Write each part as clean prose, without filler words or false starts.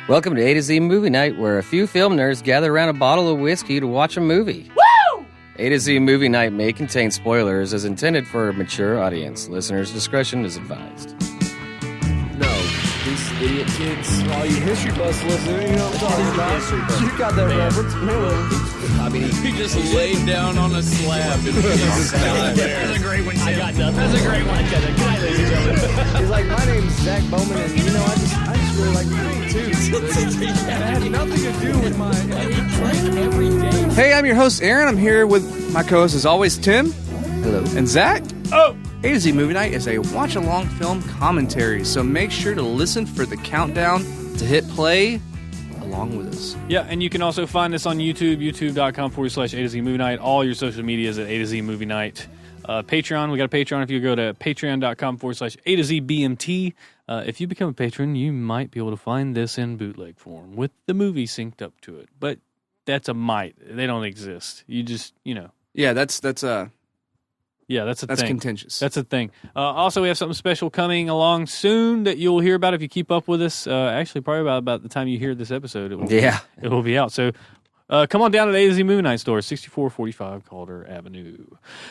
Welcome to A2Z Movie Night, where a few film nerds gather around a bottle of whiskey to watch a movie. Woo! A2Z Movie Night may contain spoilers as intended for a mature audience. Listeners' discretion is advised. No, these idiot kids. All you history buffs listening, you know what I'm talking about. You got that reference. I mean, he just laid down on a slab. That's a great one, I got nothing. That's a great one. Good night, ladies and gentlemen. He's like, my name's Zach Bowman, and you know, I just really like movie too. It had nothing to do with my drink every day. Hey, I'm your host, Aaron. I'm here with my co-host, as always, Tim. Hello. And Zach. Oh! A2Z Movie Night is a watch-along film commentary, so make sure to listen for the countdown to hit play along with us. Yeah, and you can also find us on YouTube, youtube.com/A2Z Movie Night. All your social medias at A2Z Movie Night. Patreon, we got a Patreon. If you go to patreon.com/A2Z BMT, if you become a patron, you might be able to find this in bootleg form with the movie synced up to it. But that's a might. They don't exist. You just, you know. Yeah, that's a thing. That's contentious. That's a thing. Also, we have something special coming along soon that you'll hear about if you keep up with us. Actually, probably about the time you hear this episode, it will be out. So come on down to the A2Z Movie Night store, 6445 Calder Avenue.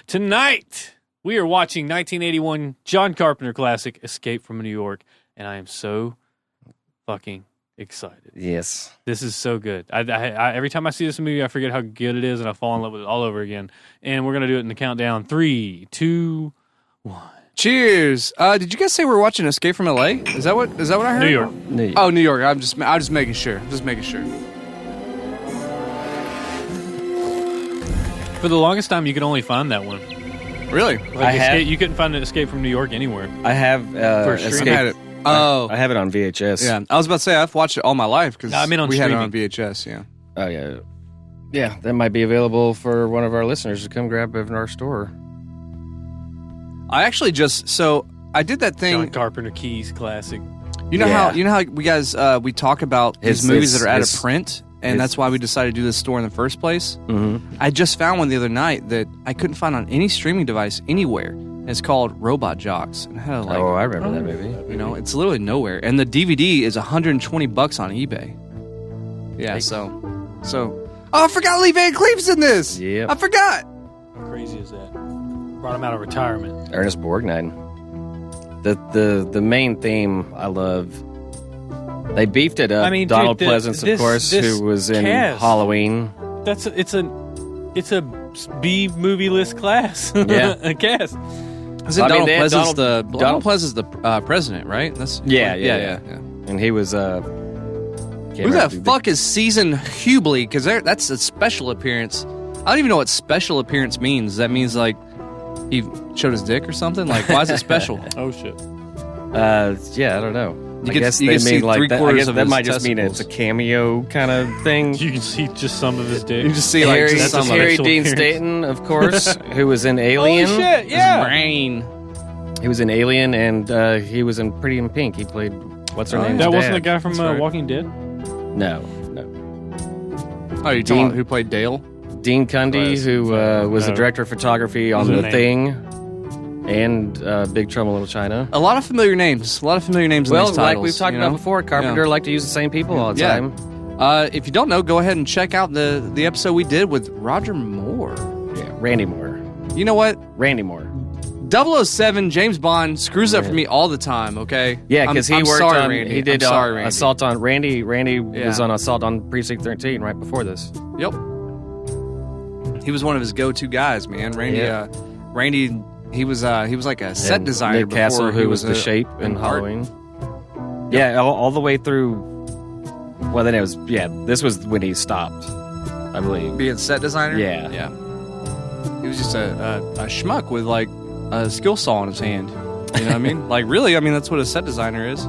Tonight, we are watching 1981 John Carpenter classic, Escape from New York, and I am so fucking excited. Yes. This is so good. I every time I see this movie, I forget how good it is, and I fall in love with it all over again. And we're going to do it in the countdown. 3, 2, 1. Cheers. Did you guys say we're watching Escape from LA? Is that what I heard? New York. Oh, New York. I'm just making sure. For the longest time, you could only find that one. Really? You couldn't find an Escape from New York anywhere. I have streaming. I had it. Oh. I have it on VHS. Yeah. I was about to say, I've watched it all my life because on we had it streaming. on VHS, yeah. Oh, yeah. Yeah, that might be available for one of our listeners to come grab it in our store. I actually I did that thing. John Carpenter Keys classic. You know how we guys we talk about these movies that are out of print, and that's why we decided to do this store in the first place. Mm-hmm. I just found one the other night that I couldn't find on any streaming device anywhere. It's called Robot Jocks. And I had I remember that movie. You know, it's literally nowhere, and the DVD is $120 on eBay. Yeah, so. Oh, I forgot Lee Van Cleef's in this. Yep. I forgot. How crazy is that? Brought him out of retirement. Ernest Borgnine. The main theme I love. They beefed it up. I mean, Donald dude, Pleasance, of course, who was in cast. Halloween. It's a B movie list class. Yeah. A cast. Isn't Donald Pleasance Donald Pleasance the president, right? That's Yeah. And he was who the fuck is Season Hubley? Because that's a special appearance. I don't even know what special appearance means. That means like he showed his dick or something. Like, why is it special? Oh shit. Yeah, I don't know. You I get- guess you they get to mean see like that. I 3/4 guess of that his might just mean it's a testicles. cameo kind of thing. You can see just some of his dick. You just see like Harry, just some of Harry it. Dean Stanton, of course, who was in Alien. Holy shit! Yeah. Brain. He was in Alien, and he was in Pretty in Pink. He played what's her name? That wasn't the guy from That's right. Walking Dead. No. Oh, you're talking about who played Dale? Dean Cundy, who was the No. director of photography on What's The her Thing and Big Trouble in Little China. A lot of familiar names. In Well, these titles. like we've talked about before, Carpenter liked to use the same people all the time. If you don't know, go ahead and check out the episode we did with Roger Moore. Yeah, Randy Moore. You know what? Randy Moore. 007 James Bond screws up for me all the time. Okay. Yeah, because he I'm worked sorry, on. Randy. He did I'm sorry, Randy. Assault on Randy. Randy was Yeah. on Assault on Precinct 13 right before this. Yep. He was one of his go-to guys, man. Randy. Yeah. Randy. He was like a set And designer Nick before Castle, he who was the a- Shape in an art. Halloween. Yeah, all the way through. Well, then it was. Yeah, this was when he stopped, I believe. Being set designer. Yeah. Yeah. He was just a schmuck with like a skill saw in his hand. You know what I mean? Like really, I mean that's what a set designer is,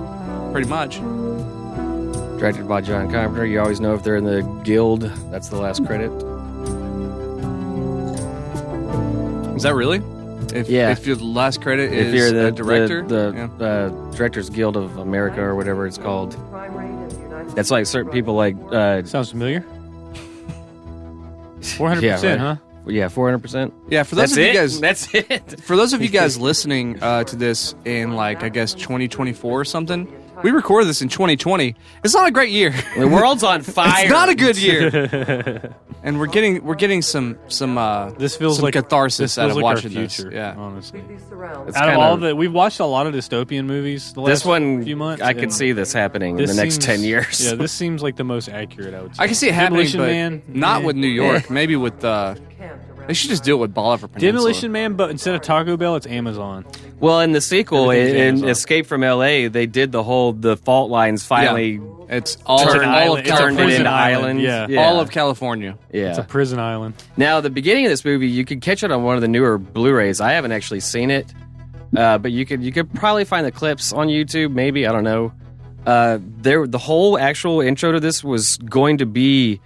pretty much. Directed by John Carpenter. You always know if they're in the guild. That's the last credit. Is that really? If your last credit is If you're the director, the Directors Guild of America or whatever it's called. That's like certain people like. Sounds familiar. 400%, Yeah, right. huh? Yeah, 400%. Yeah, for those of you guys, That's it. for those of you guys listening to this in like I guess 2024 or something, We recorded this in 2020. It's not a great year. The world's on fire. It's not a good year. And we're getting some this feels some like catharsis out of like watching our future, this. Yeah, honestly. It's Out of all we've watched a lot of dystopian movies the last few months. I could see this happening in the next 10 years. Yeah, this seems like the most accurate, I would say. I can see it happening, Demolition but Man, not with New York. Maybe with they should just do it with Bolivar Peninsula. Demolition Man, but instead of Taco Bell, it's Amazon. Well, in the sequel, in Escape from L.A., they did the fault lines finally. Yeah. It's all turned it into island. islands. Yeah. All of California. Yeah. It's a prison island. Now, the beginning of this movie, you could catch it on one of the newer Blu-rays. I haven't actually seen it, but you could probably find the clips on YouTube. Maybe, I don't know. The whole actual intro to this was going to be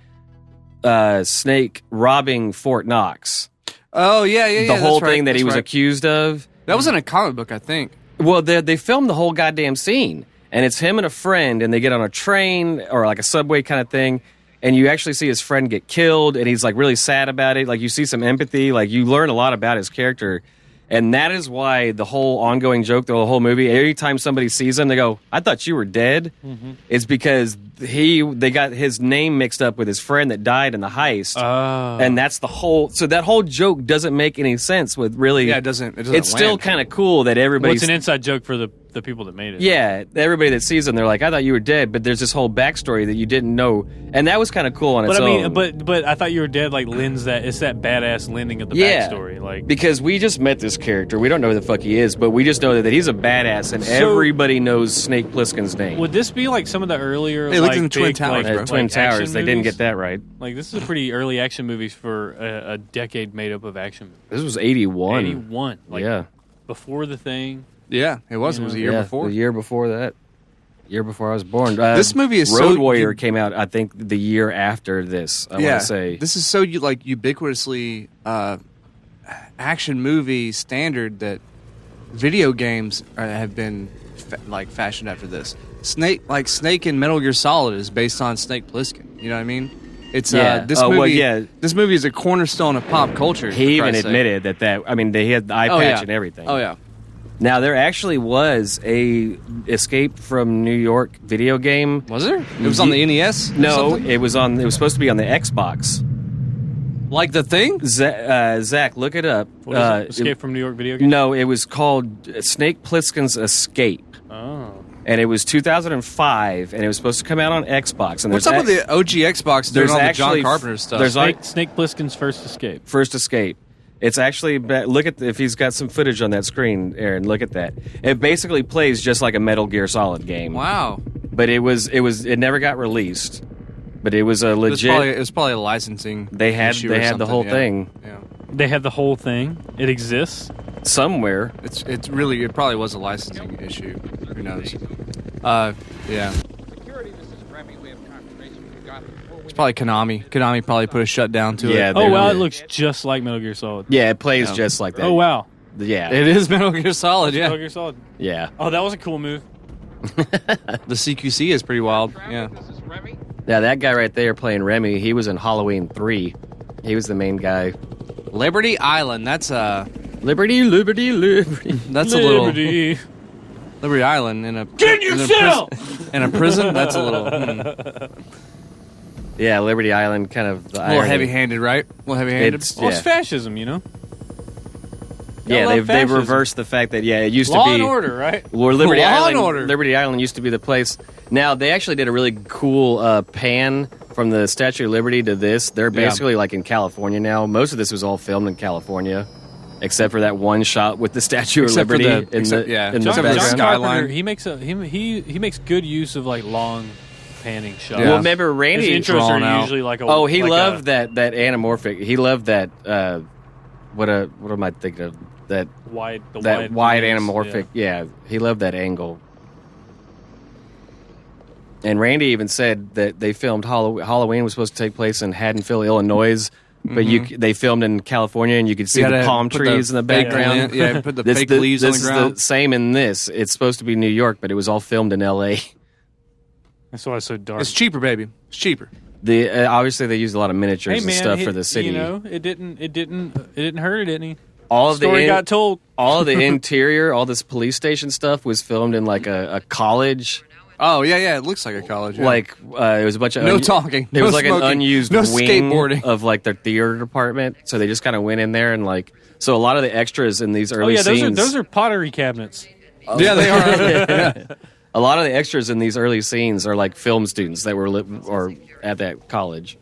Snake robbing Fort Knox. Oh yeah. The whole thing that he was accused of. That was in a comic book, I think. Well, they filmed the whole goddamn scene, and it's him and a friend, and they get on a train or like a subway kind of thing, and you actually see his friend get killed, and he's like really sad about it. Like you see some empathy, like you learn a lot about his character. And that is why the whole ongoing joke, the whole movie, every time somebody sees him, they go, "I thought you were dead." Mm-hmm. It's because they got his name mixed up with his friend that died in the heist. And that's the whole. So that whole joke doesn't make any sense with really. Yeah, it doesn't. It's still kind of cool that everybody. Well, it's an inside joke for the people that made it. Yeah, everybody that sees them, they're like, "I thought you were dead," but there's this whole backstory that you didn't know, and that was kind of cool on its own. But I thought you were dead. Like lends that it's that badass lending of the backstory. Like because we just met this character, we don't know who the fuck he is, but we just know that he's a badass, and everybody knows Snake Plissken's name. Would this be like some of the earlier? They looked in the Twin Towers, bro. Twin Towers. They didn't get that right. Like this is a pretty early action movies for a decade made up of action movies. This was 81. 81. Like, yeah. Before The Thing. Yeah, it was. It was a year before. The year before that. Year before I was born. This movie is Road Warrior came out, I think, the year after this. I want to say this is so ubiquitously action movie standard that video games have been fashioned after this. Snake in Metal Gear Solid is based on Snake Plissken. You know what I mean? It's this movie. This movie is a cornerstone of pop culture. He even admitted that. I mean, they had the eye patch and everything. Oh yeah. Now there actually was a Escape from New York video game. Was there? It was on the NES. No, it was supposed to be on the Xbox. Like The Thing? Zach, look it up. What is it? Escape from New York video game? No, it was called Snake Plissken's Escape. Oh. And it was 2005, and it was supposed to come out on Xbox. And what's up with the OG Xbox doing all the John Carpenter stuff? There's Snake Plissken's First Escape. First Escape. It's actually look at if he's got some footage on that screen, Aaron. Look at that. It basically plays just like a Metal Gear Solid game. Wow. But it never got released. But it was a legit. It was probably a licensing. They had the whole thing. Yeah. They had the whole thing. It exists somewhere. It probably was a licensing issue. Who knows? Yeah. It's probably Konami. Konami probably put a shutdown to it. Oh wow, it looks just like Metal Gear Solid. Yeah, it plays just like that. Oh wow. Yeah, it is Metal Gear Solid. Yeah, Metal Gear Solid. Yeah. Oh, that was a cool move. The CQC is pretty wild. Yeah. Yeah, that guy right there playing Remy, he was in Halloween 3. He was the main guy. Liberty Island. That's Liberty. That's a little Liberty Island in a in a prison. That's a little. Yeah, Liberty Island, kind of a little heavy-handed, right? A little heavy-handed. It's fascism, you know. Yeah, they've reversed the fact that it used to be Law and Order, right? Well, Liberty Island used to be the place. Now they actually did a really cool pan from the Statue of Liberty to this. They're basically like in California now. Most of this was all filmed in California, except for that one shot with the Statue of Liberty in the John Carpenter, he makes good use of like long panning shots. Well, remember Randy his intros are usually like a he loved that anamorphic. He loved that what am I thinking of? That wide anamorphic. Yeah, he loved that angle. And Randy even said that they filmed Halloween was supposed to take place in Haddonfield, Illinois, but they filmed in California, and you could see the palm trees in the background. Yeah, put the fake leaves on the ground. This is the same in this. It's supposed to be New York, but it was all filmed in L.A. That's why it's so dark. It's cheaper, baby. It's cheaper. Obviously they used a lot of miniatures and stuff for the city. You know, it didn't hurt it, didn't he? Story got told. All of the interior, all this police station stuff was filmed in like a college Oh yeah. It looks like a college. Yeah. Like it was a bunch of no talking. It no was like smoking, an unused no wing skateboarding of like their theater department. So they just kind of went in there and like. So a lot of the extras in these early scenes. Those are pottery cabinets. Yeah, they are. Yeah. A lot of the extras in these early scenes are like film students that were or at that college,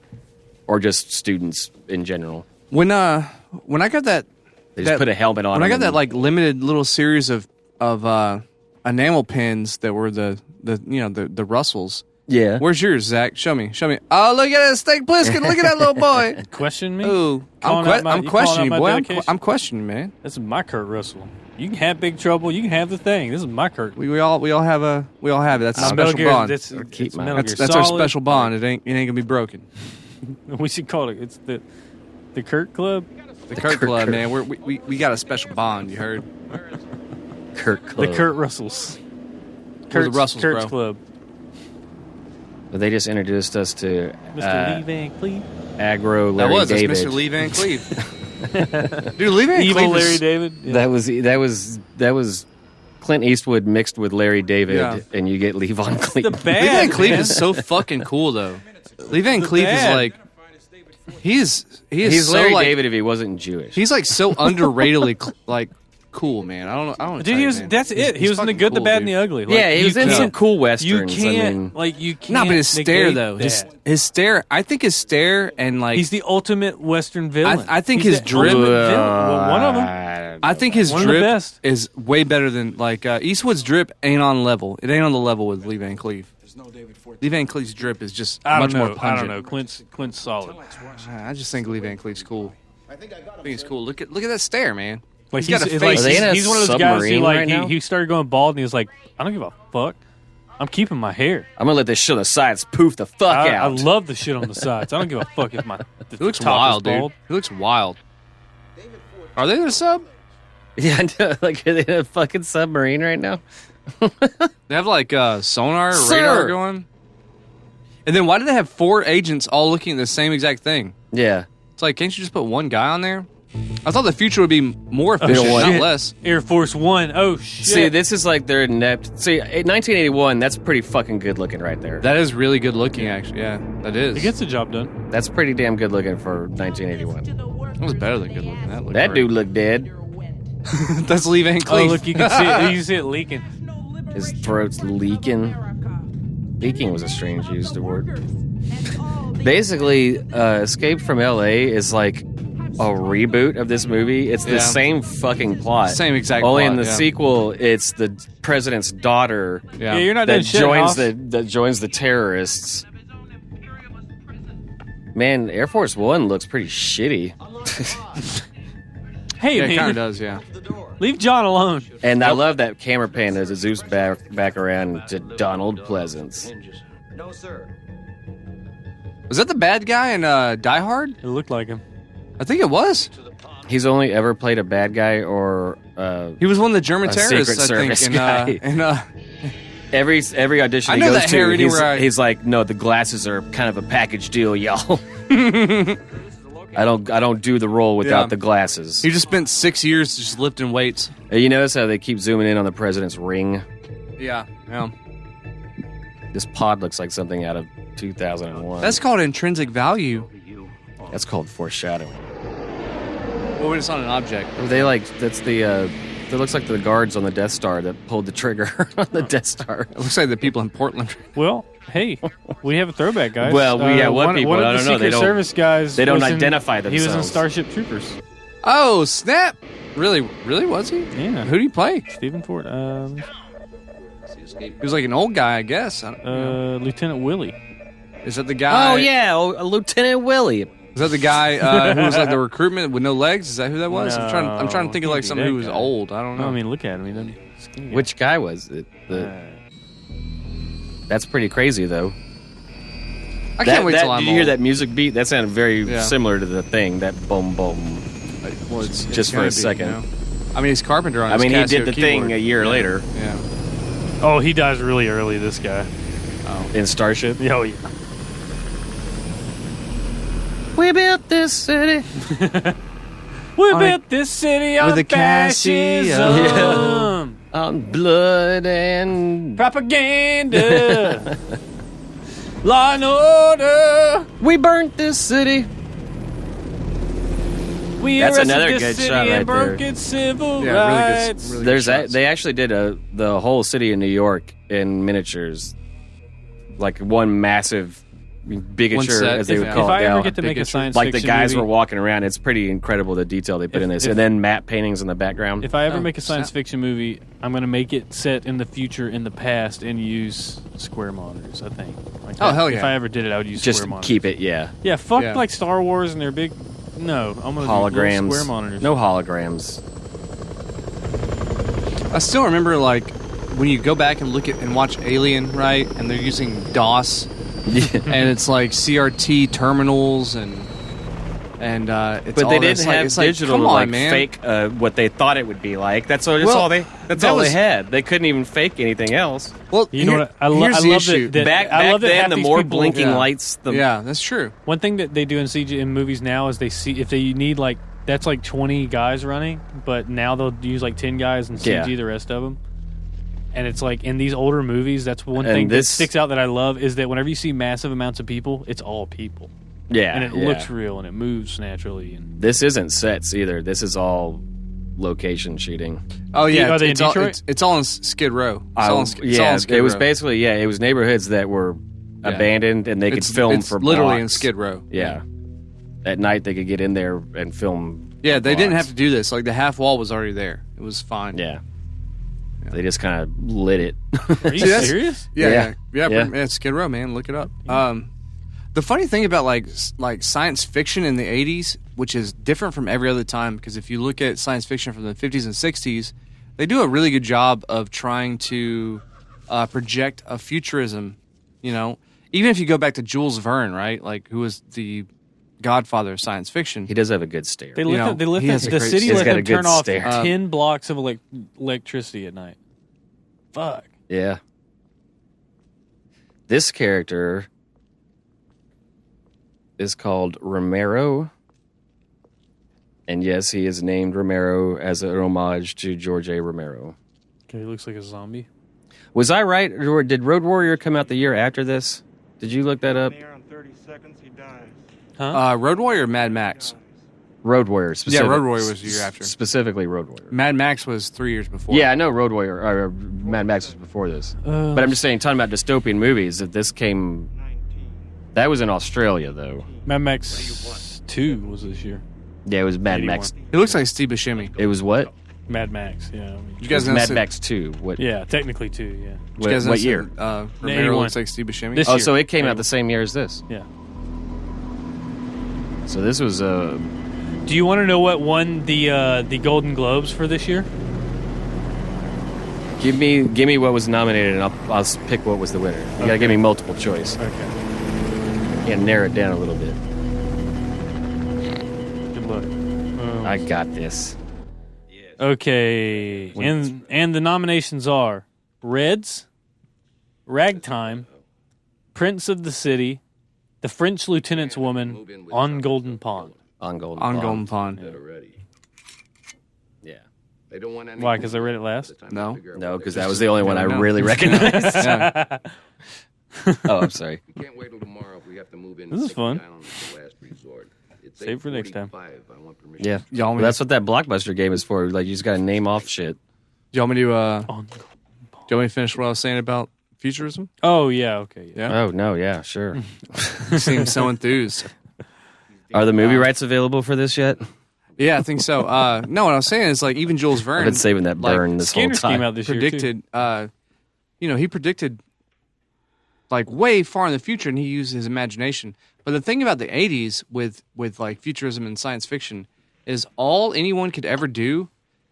or just students in general. When I got that, they just put a helmet on. When I got that like limited little series of enamel pins that were the Russells. Yeah. Where's yours, Zach? Show me. Oh, look at that Steak Plissken. Look at that little boy. Question me? Ooh, I'm questioning you, boy. I'm questioning, man. This is my Kurt Russell. You can have Big Trouble. You can have the thing. This is my Kurt. We all have it. That's a special bond. That's our special bond. It ain't gonna be broken. We should call it. It's the Kurt Club. The Kurt Club, man. We got a special bond. You heard? Kurt Club. The Kurt Russells. The Russells, Kurt's bro. Club. They just introduced us to Mr. Lee Van Cleef. Aggro Larry That's David. Mr. Lee Van Cleef. Dude, Lee Van Evil Cleef Larry David. Yeah. That was Clint Eastwood mixed with Larry David, and you get Lee Van Cleef. The bad, Lee Van Cleef man. is so fucking cool, though. Lee Van Cleef is like he's so Larry like, David if he wasn't Jewish. He's like so underratedly like cool, man. I don't know. Dude, that's it. He was in the good, the bad, and the ugly. Like, yeah, he was in some cool westerns. You can't, you can't. No, but his stare though, his stare. I think his stare and like he's the ultimate Western villain. I think he's his drip. Well, one of them. I think his one of the drip best. is way better than like Eastwood's drip ain't on level. It ain't on the level with Lee Van Cleef. Lee Van Cleef's drip is just much more pungent. I don't know. Clint's solid. I just think Lee Van Cleef's cool. I think it's cool. Look at that stare, man. Like he's got a face. He's one of those guys who like right he started going bald and he was like, I don't give a fuck. I'm keeping my hair. I'm gonna let this shit on the sides poof the fuck out. I love the shit on the sides. I don't give a fuck if my He looks top wild, is bald. dude. He looks wild. Are they in a sub? Yeah, I know. Like are they in a fucking submarine right now? They have like sonar or radar going. And then why do they have 4 agents all looking at the same exact thing? Yeah. It's like, can't you just put one guy on there? I thought the future would be more efficient, not less. Air Force One. Oh, shit. See, this is like their inept. See, 1981, that's pretty fucking good looking right there. That is really good looking, actually. Yeah, that is. It gets the job done. That's pretty damn good looking for 1981. That was better than good looking. That dude looked dead. That's Lee Van Cleef. Oh, look, you can see it. You can see it leaking. His throat's leaking. Leaking was a strange used word. Basically, Escape from L.A. is like a reboot of this movie. It's the same fucking plot. Same exact Only plot, in the sequel, it's the president's daughter Yeah, you're not that done shit, joins Hoff. that joins the terrorists. Man, Air Force One looks pretty shitty. Hey, Yeah, it man. kind of does, yeah. Leave John alone. And I love that camera pan as it zooms back around to Donald Pleasance. No, sir. Was that the bad guy in Die Hard? It looked like him. I think it was. He's only ever played a bad guy or He was one of the German a terrorists, Secret I Service think. guy. Every audition I he know goes that hair to, anywhere he's like, no, the glasses are kind of a package deal, y'all. I don't do the role without the glasses. He just spent 6 years just lifting weights. You notice how they keep zooming in on the president's ring? Yeah. This pod looks like something out of 2001. That's called intrinsic value. That's called foreshadowing. Well, when it's on an object. That looks like the guards on the Death Star that pulled the trigger on the Death Star. It looks like the people in Portland. Well, hey, we have a throwback, guys. Well, what people? One of I don't the know. They Secret don't. Service guys. They don't was in- identify He was in themselves. Starship Troopers. Oh, snap! Really, was he? Yeah. Who do you play? Stephen Ford. He was like an old guy, I guess. Lieutenant Willie. Is that the guy? Oh yeah, Lieutenant Willie. Is that the guy who was like the recruitment with no legs? Is that who that was? I'm trying to think of like can't be someone who that was guy. old. I don't know. No, I mean, look at him. He doesn't. skinny guy. Which guy was it? That's pretty crazy, though. I can't wait till I'm Did you hear old. that music beat? That sounded very similar to the thing. That boom boom. Well, it's Just for gonna a be, second. You know? I mean, it's Carpenter on I his mean, he Casio did the thing keyboard. a year later Yeah. Oh, he dies really early. This guy. in Starship. Oh yeah. We built this city. We built this city on With a Casio. fascism. On blood and propaganda. Law and order. We burnt this city. We That's arrested another this good city shot and right broke there. its civil Yeah, rights. really good shots. They actually did the whole city of New York in miniatures, like one massive bigature, set, as they would if call If it I now. ever get to make a science Like the fiction guys movie, were walking around. It's pretty incredible the detail they put in this, and then matte paintings in the background. if I ever Oh, make a science snap. fiction movie, I'm going to make it set in the future, in the past, and use square monitors. I think. Like Oh, that. hell If yeah. I ever did it, I would use Just square monitors. keep it, yeah. Yeah, fuck Yeah. like Star Wars and their big. No, I'm going to Holograms, square monitors. no holograms. I still remember like when you go back and look at and watch Alien, right? And they're using DOS, and it's like CRT terminals and it's But all they this, didn't like, have it's like, digital come to on, like man. fake what they thought it would be like. That's all. That's Well, all they. That's all that they was- had. They couldn't even fake anything else. Well, You know what? I here's the love issue. that Back love that half then, the these more people- blinking yeah. lights, the Yeah, that's true. One thing that they do in CG in movies now is they see if they need like that's like 20 guys running, but now they'll use like 10 guys and CG Yeah. the rest of them. And it's like in these older movies, that's one And thing that this- sticks out that I love is that whenever you see massive amounts of people, it's all people, yeah, and it yeah. looks real and it moves naturally. And This isn't sets either. This is all location shooting. Oh yeah, Are they in it's all, Detroit? it's all in Skid Row. It's all in, it's all yeah, in Skid it was Row. basically it was neighborhoods that were Yeah. abandoned and they could It's- film it's for literally in blocks. Skid Row. Yeah, at night they could get in there and film. Yeah, they didn't blocks. have to do this. Like the half wall was already there. It was fine. Yeah. They just kind of lit it. are you See, that's- serious? Yeah. Yeah. It's Skid Row, man. Look it up. The funny thing about like science fiction in the 80s, which is different from every other time, because if you look at science fiction from the 50s and 60s, they do a really good job of trying to project a futurism. You know, even if you go back to Jules Verne, right? Like who was the godfather of science fiction. He does have a good stare. They You know, let them, he has a the great- city he's let got them a good turn off stare. 10 blocks of electricity at night. Fuck. Yeah. This character is called Romero. And yes, he is named Romero as an homage to George A. Romero. Okay, he looks like a zombie. Was I right? Or did Road Warrior come out the year after this? Did you look that up? There in 30 seconds, he dies. Huh? Road Warrior or Mad Max? Road Warrior. Yeah, Road Warrior was the year after. Specifically Road Warrior. Mad Max was 3 years before. Yeah, I know Road Warrior. Or Mad Max was before this. But I'm just saying, talking about dystopian movies, that this came... 19. That was in Australia, though. Mad Max 2 was this year. Yeah, it was Mad 81. Max. He looks like Steve Buscemi. It was what? Mad Max, yeah. I mean, You It guys was know Mad that- Max 2. What, yeah, technically 2, yeah. you what, guys know what that, year? Romero 81. looks like Steve Buscemi. This Oh, year. so it came out the same year as this. Yeah. So this was Do you want to know what won the Golden Globes for this year? give me what was nominated, and I'll pick what was the winner. You gotta give me multiple choice. Okay. You gotta narrow it down a little bit. Good luck. I got this. Okay. And the nominations are Reds, Ragtime, Prince of the City, The French Lieutenant's Woman, On Golden Pond. On Golden On Pond. Golden Pond. Yeah. They don't want any Why? Because I read it last? No. No, because that was the only one I No. really recognized. Yeah. Oh, I'm sorry. We can't wait till tomorrow if we have to move in. This is Sick fun. Island as the last resort. It's Save for next time. 8:45. I want permission. Yeah. Y'all want Well, me that's what that Blockbuster game is for. Like, you just gotta name off shit. Do you want me to, On Golden do you want me to finish what I was saying about futurism? Oh, yeah, okay. Yeah. Yeah. Oh, no, yeah, sure. You seem so enthused. Are the movie rights available for this yet? Yeah, I think so. No, what I was saying is like even Jules Verne I've been saving that like, burn this whole Scanners came time. out this year, too. predicted, he predicted like way far in the future, and he used his imagination. But the thing about the 80s with like futurism and science fiction is all anyone could ever do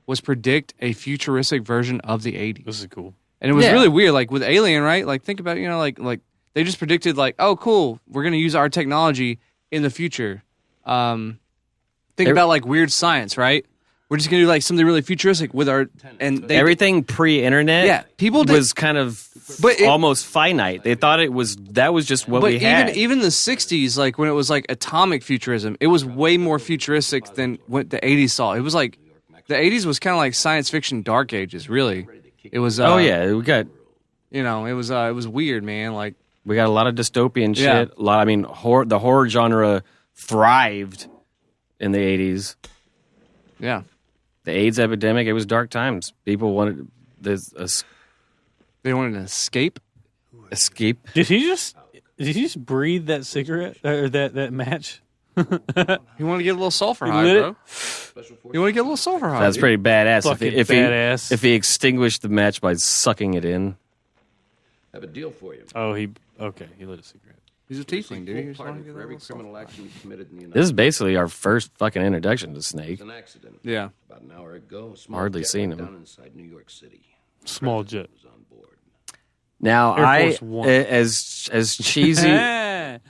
was predict a futuristic version of the 80s. This is cool. And it was Yeah. really weird. Like with Alien, right? Like think about, like they just predicted like, oh, cool, we're going to use our technology in the future. Think about like weird science, right? We're just going to do like something really futuristic with our and they, Everything pre-internet Yeah, people did- was kind of But it- almost finite. They thought that was just what But we had. even the 60s, like when it was like atomic futurism, it was way more futuristic than what the 80s saw. It was like the 80s was kind of like science fiction dark ages, really. It was. Oh yeah, we got it was weird, man. Like we got a lot of dystopian shit. Yeah. A lot. I mean, the horror genre thrived in the 80s. Yeah. The AIDS epidemic. It was dark times. People wanted this They wanted to escape. escape. Did he just breathe that cigarette or that match? You want to get a little sulfur high, lit bro. You want to get a little sulfur high. That's dude. pretty badass. Fucking If badass. he extinguished the match by sucking it in. I have a deal for you. Oh, he lit a cigarette. He's a tiefling, dude. Full He just pardon wanted to get a for every little sulfur criminal high. action you committed in the United This is States. basically our first fucking introduction to Snake. It's an accident. Yeah. About an hour ago, a small Hardly jet seen went him. down inside New York City. Small jet. Was on board. Now, Air Force One. as cheesy,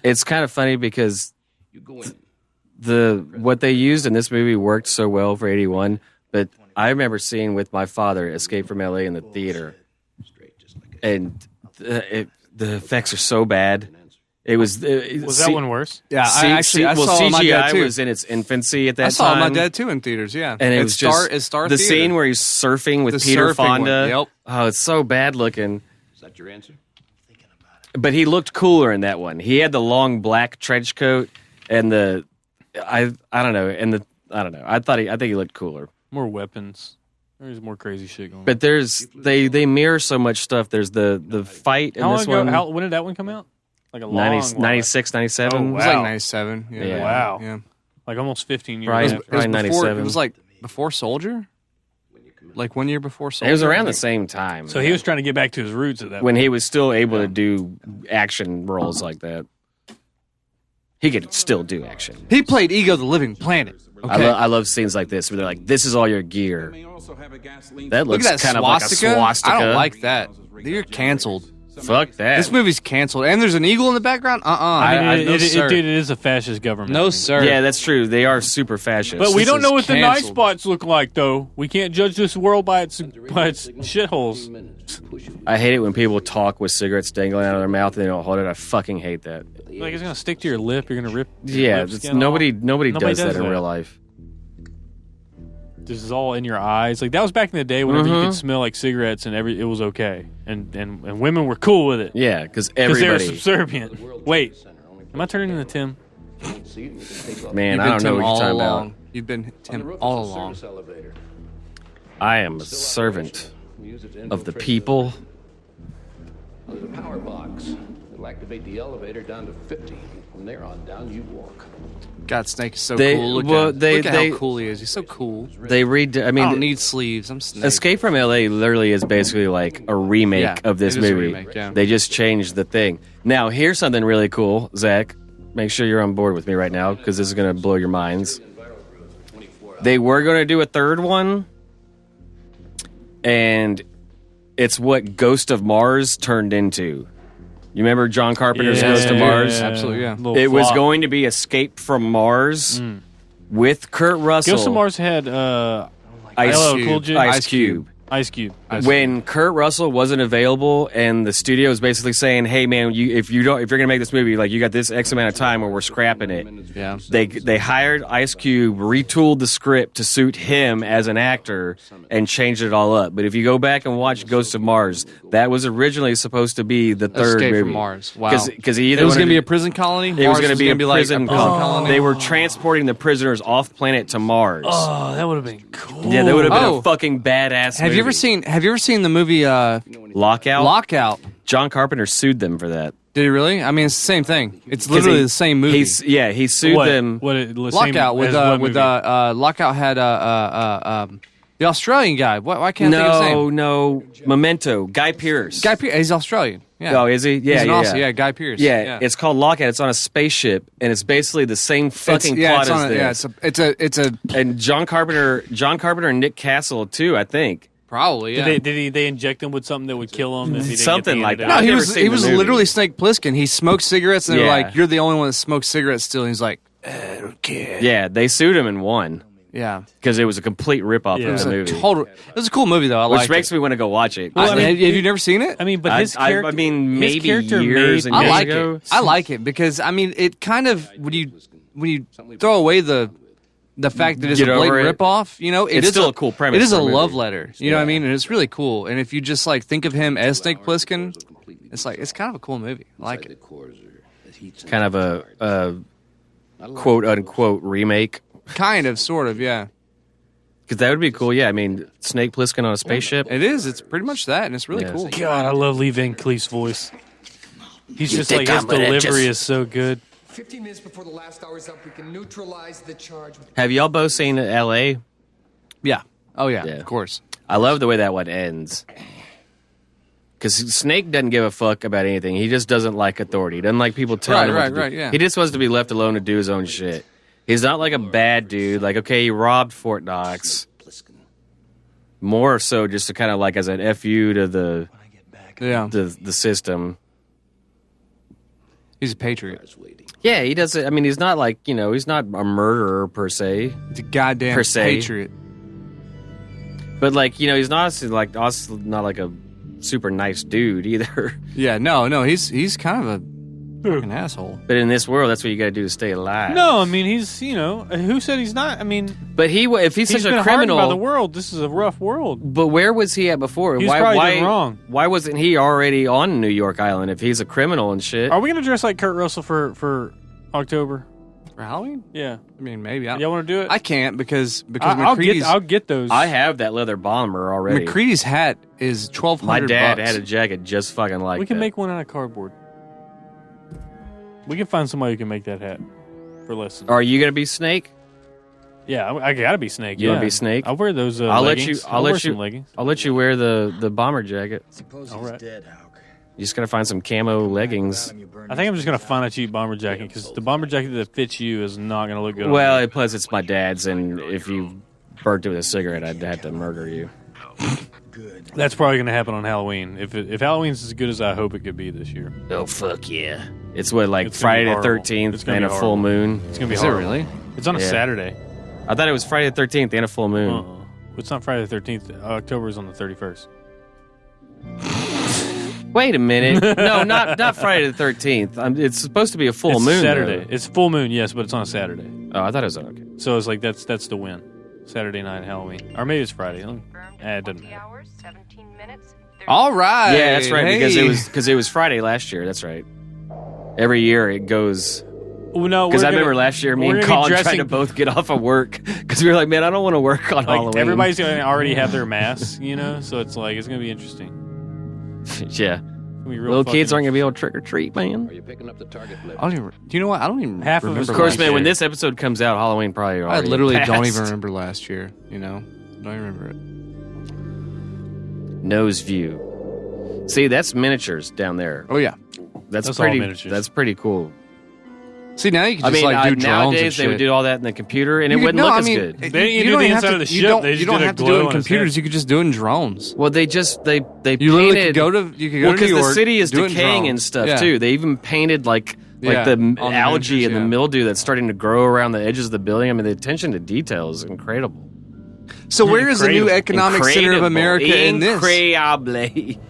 it's kind of funny because You go in. what they used in this movie worked so well for 81, but I remember seeing with my father Escape from LA in the theater, Straight, just like a and the effects are so bad. It was Was that one worse? Yeah, I saw my dad CGI too. was in its infancy at that I saw time. my dad too in theaters. Yeah, And it was just Star the Theater. scene where he's surfing with The Peter surfing one, Fonda. yep. Oh, it's so bad looking. Is that your answer? But he looked cooler in that one. He had the long black trench coat and I don't know, I don't know. I think he looked cooler. More weapons. There's more crazy shit going on. But they mirror so much stuff. There's the fight in How long this ago? one. When did that one come out? Like a long 96, 97. Oh, It was wow. like 97. Yeah. Yeah. Wow. Yeah. like almost 15 years. Right. after. It was Probably before, 97. It was like before Soldier. Like 1 year before Soldier. It was around the same time. So he was trying to get back to his roots at that when point. he was still able to do action roles like that. He could still do action. He played Ego the Living Planet. Okay. I love scenes like this where they're like, "This is all your gear." That Look looks at that kind swastika. of like a swastika. I don't like that. You're canceled. Fuck that. This movie's canceled. And there's an eagle in the background? I mean, No, it, sir. dude, it is a fascist government. No, sir. Yeah, that's true. They are super fascist. But we This don't know is what the nice canceled. spots look like, though. We can't judge this world by its shitholes. I hate it when people talk with cigarettes dangling out of their mouth and they don't hold it. I fucking hate that. Like it's gonna stick to your lip. You're gonna rip. your Yeah, lip it's, skin nobody off. does that in real life. This is all in your eyes. Like that was back in the day whenever you could smell like cigarettes and it was okay, and women were cool with it Yeah, because because they were everybody. subservient. Wait, am I turning into Tim? Man, You've I been don't know Tim what all you're talking along. about. You've been On the Tim roof all is a along. service elevator. I am a servant We use it to of the infiltrate people. There's a power box. It'll activate the elevator down to 50. From there on down, you walk. God, Snake is so They- cool. Look, well, at, they- look at they- how cool he is. He's so cool. They read. I I mean, don't need sleeves. I'm Snake. Escape from LA literally is basically like a remake Yeah, of this it is a movie. remake, yeah. They just changed the thing. Now, here's something really cool, Zach. Make sure you're on board with me right now because this is going to blow your minds. They were going to do a third one, and it's what Ghost of Mars turned into. You remember John Carpenter's Ghost of Mars? Absolutely, yeah. Little It was flop. going to be Escape from Mars with Kurt Russell. Ghost of Mars had Ice LL Cube. Cool J? Ice Cube. Ice Cube. When Kurt Russell wasn't available, and the studio was basically saying, "Hey, man, if you're gonna make this movie, like you got this X amount of time, or we're scrapping it." Yeah. They hired Ice Cube, retooled the script to suit him as an actor, and changed it all up. But if you go back and watch Ghost of Mars, that was originally supposed to be the third Escape movie. from Mars. Wow. Because he either It was wanted going to be to- a prison colony? It was going to be a like prison colony. They were transporting the prisoners off planet to Mars. Oh, that would have been cool. Yeah, that would have been Oh. a fucking badass. Have you ever seen the movie Lockout? Lockout? John Carpenter sued them for that. Did he really? I mean, it's the same thing. It's literally the same movie. He sued them. Lockout with Lockout had the Australian guy. Why can't I think of his name? No, Memento. Guy Pearce. Guy Pearce. He's Australian. Yeah. Oh, is he? Yeah, He's an yeah, Aussie. Yeah, Guy Pearce. Yeah, it's called Lockout. It's on a spaceship, and it's basically the same fucking plot as this. It's a And John Carpenter, and Nick Castle too. I think probably. Yeah. Did they inject him with something that would kill him? If he didn't Something get the like antidote? that. No, I've he never was seen the movie. literally Snake Plissken. He smoked cigarettes, and they were Yeah. like, "You're the only one that smokes cigarettes still." And he's like, "I don't care." Yeah, they sued him and won Yeah. because it was a complete ripoff Yeah. of It the It movie, was a cool movie though. I which liked makes it. me want to go watch it. Well, I mean, have you never seen it? I mean, but his I character. mean, his maybe character years made, and I years like ago. it. I like it because I mean, it kind of when you throw away the the fact that it's a Get over blatant it. ripoff, you know, It's still a cool premise It is for a a movie. love letter. You know what I mean? And it's really cool. And if you just like think of him as Snake Plissken, it's like it's kind of a cool movie. I like it. Kind of a quote unquote remake. Kind of, sort of, yeah. Because that would be cool. Yeah, I mean, Snake Plissken on a spaceship. It is. It's pretty much that, and it's really Yeah. cool. God, I love Lee Van Cleef's voice. He's just think like, his I'm gonna delivery just- is so good. 15 minutes before the last hour is up, we can neutralize the charge. Have y'all both seen L.A.? Yeah. Oh, yeah, Yeah. of course. I love the way that one ends. Because Snake doesn't give a fuck about anything. He just doesn't like authority. He doesn't like people telling him what to do. Right, yeah. He just wants to be left alone to do his own shit. He's not like a bad dude. Like, okay, he robbed Fort Knox. More so just to kind of like as an FU to the system. He's a patriot. Yeah, he doesn't. I mean, he's not like, he's not a murderer per se. He's a goddamn Per se. patriot. But like, he's not also not like a super nice dude either. Yeah, no, he's kind of a fucking asshole. But in this world, that's what you got to do to stay alive. No, I mean, he's, who said he's not? I mean, But if he's such been a hardened criminal, by the world. This is a rough world. but where was he at before? He was probably done wrong. Why wasn't he already on New York Island if he's a criminal and shit? Are we going to dress like Kurt Russell for October? For Halloween? Yeah. I mean, maybe. Y'all want to do it? I can't because I'll get those. I have that leather bomber already. McCready's hat is $1,200. My dad had a jacket just fucking like we can that. make one out of cardboard. We can find somebody who can make that hat for less. Are you gonna be Snake? Yeah, I gotta be Snake. You wanna yeah. be Snake? I'll wear those. I'll leggings. I'll wear let you. some leggings. I'll let you wear the bomber jacket. Suppose All he's right. dead, Hawk. You just gotta find some camo leggings. I think I'm just gonna find a cheap bomber jacket because the bomber jacket that fits you is not gonna look good. Well, on me. plus it's my dad's, and if you burnt it with a cigarette, I'd have to murder you. Good. That's probably gonna happen on Halloween. If Halloween's as good as I hope it could be this year, Oh fuck yeah! It's what like It's gonna be Friday the horrible. 13th It's gonna and be a full horrible. moon. it's gonna be Is it horrible. really? It's on a Yeah. Saturday. I thought it was Friday the 13th and a full moon. It's not Friday the 13th. October is on the 31st. Wait a minute. No, not Friday the 13th. It's supposed to be a full It's moon. Saturday. though. It's full moon, yes, but it's on a Saturday. Oh, I thought it was okay. So it's like that's the win. Saturday night Halloween, or maybe it's Friday. It doesn't matter. hours, 17 minutes. All right. Yeah, that's right. Hey. Because it was Friday last year. That's right. Every year it goes. Well, no, Because we're I remember gonna- last year, me we're and gonna be Colin tried dressing- to both get off of work because we were like, man, I don't want to work on like Halloween. everybody's gonna already have their masks, so it's like it's gonna be interesting. yeah. It's gonna be real Little kids fucking aren't going to be able to trick or treat, man. Are you picking up the target left? I don't even. Do you know what? I don't even Half of us- remember. Of course, last man, when year. this episode comes out, Halloween probably I already literally don't passed. even remember last year. Don't even remember it. Nose view. See, that's miniatures down there. Oh yeah. That's all pretty. miniatures. That's pretty cool. See, now you can I just mean, like do drones and nowadays shit. they would do all that in the computer, and it You could- wouldn't no, look I as mean, good. They didn't you do don't the have inside to- of the you ship. don't- They just you don't did a have to do glow it in on his computers. head. You could just do it in drones. Well, they painted. You literally could go to Well, New York. because the city is do it in decaying drones. and stuff Yeah. too. They even painted like Yeah, the on the algae miniatures, and the yeah. mildew that's starting to grow around the edges of the building. I mean, the attention to detail is incredible. So where is the new Incredible. economic center of Incredible. America in this? Incredible.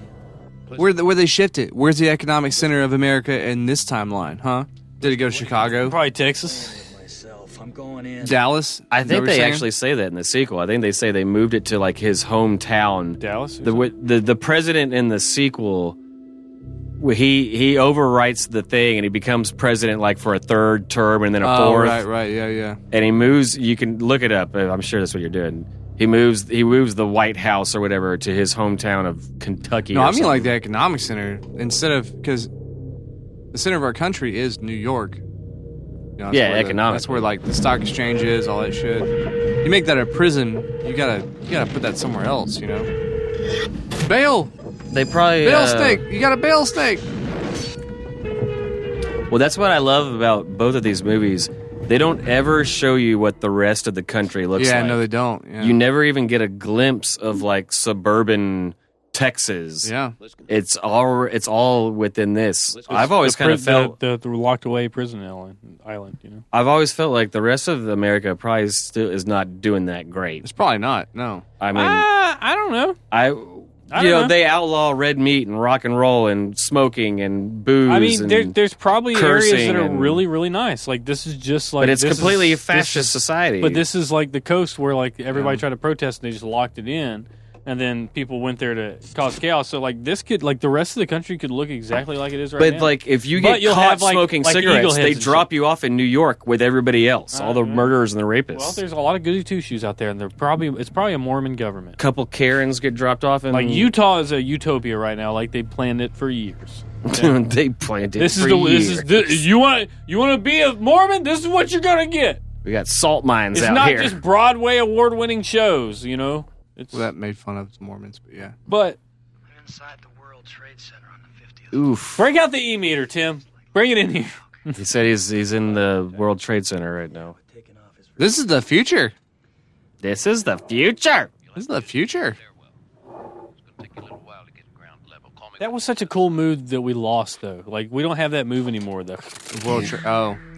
Where they shift it? Where's the economic center of America in this timeline? Huh? Did it go to Chicago, Probably Texas. Myself, I'm going in. Dallas? I Is that think what they you're saying? actually say that in the sequel. I think they say they moved it to like his hometown. Dallas. The president in the sequel, he overwrites the thing and he becomes president like for a third term and then a Oh, fourth. right, yeah. And he moves. You can look it up. I'm sure that's what you're doing. He moves the White House or whatever to his hometown of Kentucky. No, or I mean like something. the economic center instead of because the center of our country is New York. That's Yeah, where economically. That's where like the stock exchange is, all that shit. You make that a prison, you gotta put that somewhere else. Bail They probably snake. You got a bail snake. Well, that's what I love about both of these movies. They don't ever show you what the rest of the country looks Yeah, like. no, they don't. Yeah. You never even get a glimpse of like suburban Texas. Yeah. It's all within this. I've always kind of felt the locked away prison island. I've always felt like the rest of America probably still is not doing that great. It's probably not. No. I mean, I don't know. They outlaw red meat and rock and roll and smoking and booze. I mean, there's probably areas that are and, really, really nice. Like this is just like, but it's completely a fascist society. But this is like the coast where like everybody tried to protest and they just locked it in, and then people went there to cause chaos. So like this could, like the rest of the country could look exactly like it is right now. But like if you get caught smoking cigarettes, they drop you off in New York with everybody else, all the murderers and the rapists. Well, there's a lot of goody two shoes out there, and it's probably a Mormon government. Couple Karens get dropped off, in like Utah is a utopia right now. Like they planned it for years. Okay? They planned it. You want to be a Mormon? This is what you're gonna get. We got salt mines it's out not here. Just Broadway award-winning shows, Well, that made fun of the Mormons, but yeah. But I'm inside the World Trade Center on the 50th. Oof! Break out the e-meter, Tim. Bring it in here. He said he's in the World Trade Center right now. This is the future. This is the future. This is the future. That was such a cool move that we lost, though. Like we don't have that move anymore, though. With the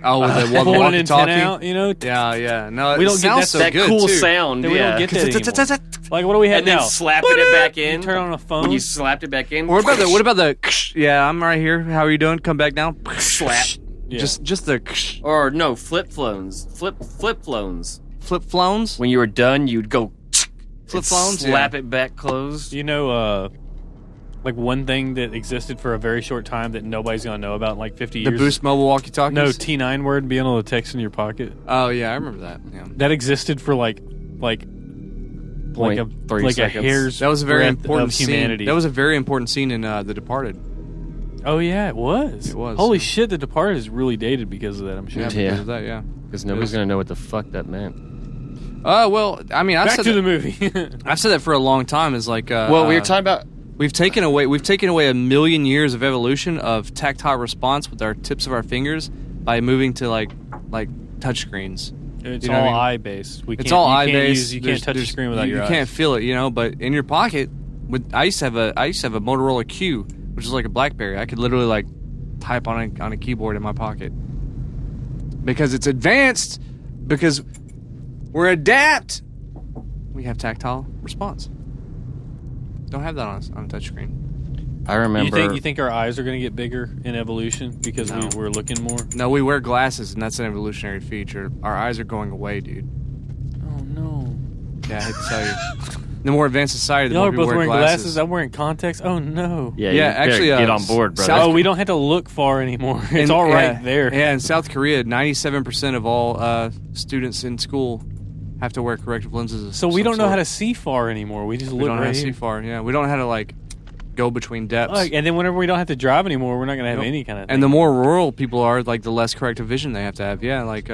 pulling an walkie-talkie. antenna out, Yeah. No, we it don't get sounds so that good, cool too. sound. We don't get that anymore. Like what do we have and now? then slapping it back in. You turn on a phone. When you slapped it back in. What about the? Yeah, I'm right here. How are you doing? Come back down. Slap. Yeah. Just the. Or no, flip flones. Flip flones. Flip flones. When you were done, you'd go flip flones. Slap it back closed. Like one thing that existed for a very short time that nobody's gonna know about in like 50 years. The Boost mobile walkie-talkies. No, T9 word being able to text in your pocket. Oh yeah, I remember that. Yeah. That existed for like a hair's that was a very breadth important of humanity. Scene. That was a very important scene in The Departed. Oh yeah, it was. It was. Holy shit, The Departed is really dated because of that. I'm sure. Yeah, because of that. Yeah. Because nobody's gonna know what the fuck that meant. Well, I mean, back to the movie. I've said that for a long time. Is like. Well, we were talking about. We've taken away 1,000,000 years of evolution of tactile response with our tips of our fingers by moving to like touchscreens. It's all eye based. It's all eye based. You can't touch the screen without your eyes. You can't feel it, but in your pocket. I used to have a Motorola Q, which is like a BlackBerry. I could literally like type on a keyboard in my pocket because it's advanced. Because we're adapt. We have tactile response. Don't have that on a touchscreen. I remember. You think our eyes are going to get bigger in evolution because we're looking more? No, we wear glasses, and that's an evolutionary feature. Our eyes are going away, dude. Oh no. Yeah, I hate to tell you. The more advanced society, the Y'all more are people both wear wearing glasses. I'm wearing contacts. Oh no. Yeah, actually, get on board, brother. We don't have to look far anymore. It's all right there. Yeah, in South Korea, 97% of all students in school have to wear corrective lenses. So we don't know how to see far anymore. We just look right here. We don't know how to see far. Yeah, we don't know how to like go between depths. And then whenever we don't have to drive anymore, we're not going to have any kind of thing. And the more rural people are, like the less corrective vision they have to have. Yeah, like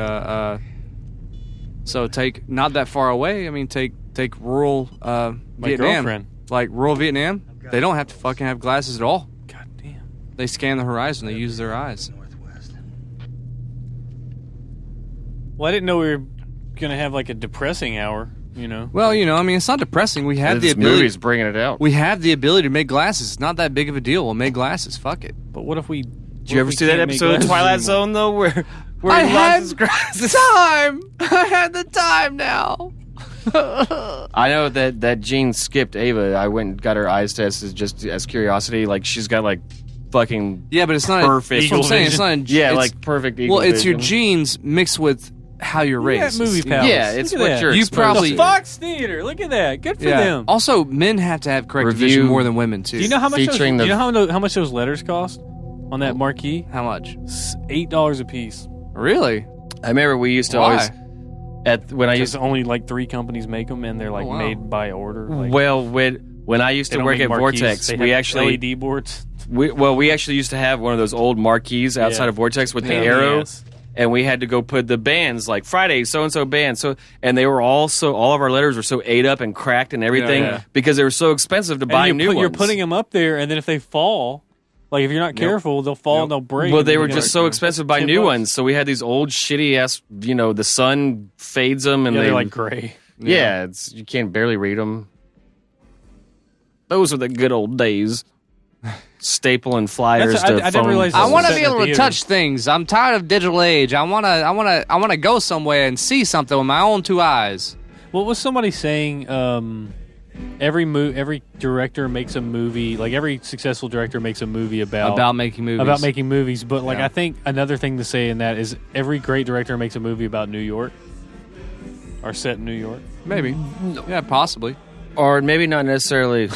so take not that far away. I mean, take rural Vietnam. Girlfriend. Like rural Vietnam, they don't have to fucking have glasses at all. God damn. They scan the horizon. They use their eyes. Well, I didn't know we were going to have like a depressing hour. Well, I mean, it's not depressing. We have the this ability. Movie's bringing it out. We have the ability to make glasses. It's not that big of a deal. We'll make glasses. Fuck it. But what if we? Did you ever see that episode of Twilight Zone though, where I had time. I had the time now. I know that Jean skipped Ava. I went and got her eyes tested just as curiosity. Like she's got like fucking but it's not perfect. That's what I'm saying. It's not like perfect. Eagle it's vision. your genes mixed with how you're raised. Movie palace. Yeah, it's Look what at you're. that. You probably the Fox Theater. Look at that. Good for them. Also, men have to have corrective vision more than women too. Do you know how much? Do you know how much those letters cost on that marquee? How much? $8 a piece. Really? I remember we used to always. When I used only like 3 companies make them, and they're like made by order. Like, well, when I used to work at Vortex, we actually LED boards. We actually used to have one of those old marquees outside of Vortex with the arrow. Yes. And we had to go put the bands like Friday so and so band and they were all of our letters were so ate up and cracked and everything because they were so expensive to buy new ones. You're putting them up there, and then if they fall, like if you're not careful, they'll fall and they'll break. Well, they were just so expensive to buy new ones, so we had these old shitty ass. The sun fades them and they're like gray. Yeah, you can't barely read them. Those are the good old days. Stapling flyers to I didn't realize. I want to be able to touch things. I'm tired of digital age. I want to go somewhere and see something with my own 2 eyes. What was somebody saying? every director makes a movie. Like every successful director makes a movie about making movies. But like I think another thing to say in that is every great director makes a movie about New York or set in New York. Maybe, yeah, possibly, or maybe not necessarily.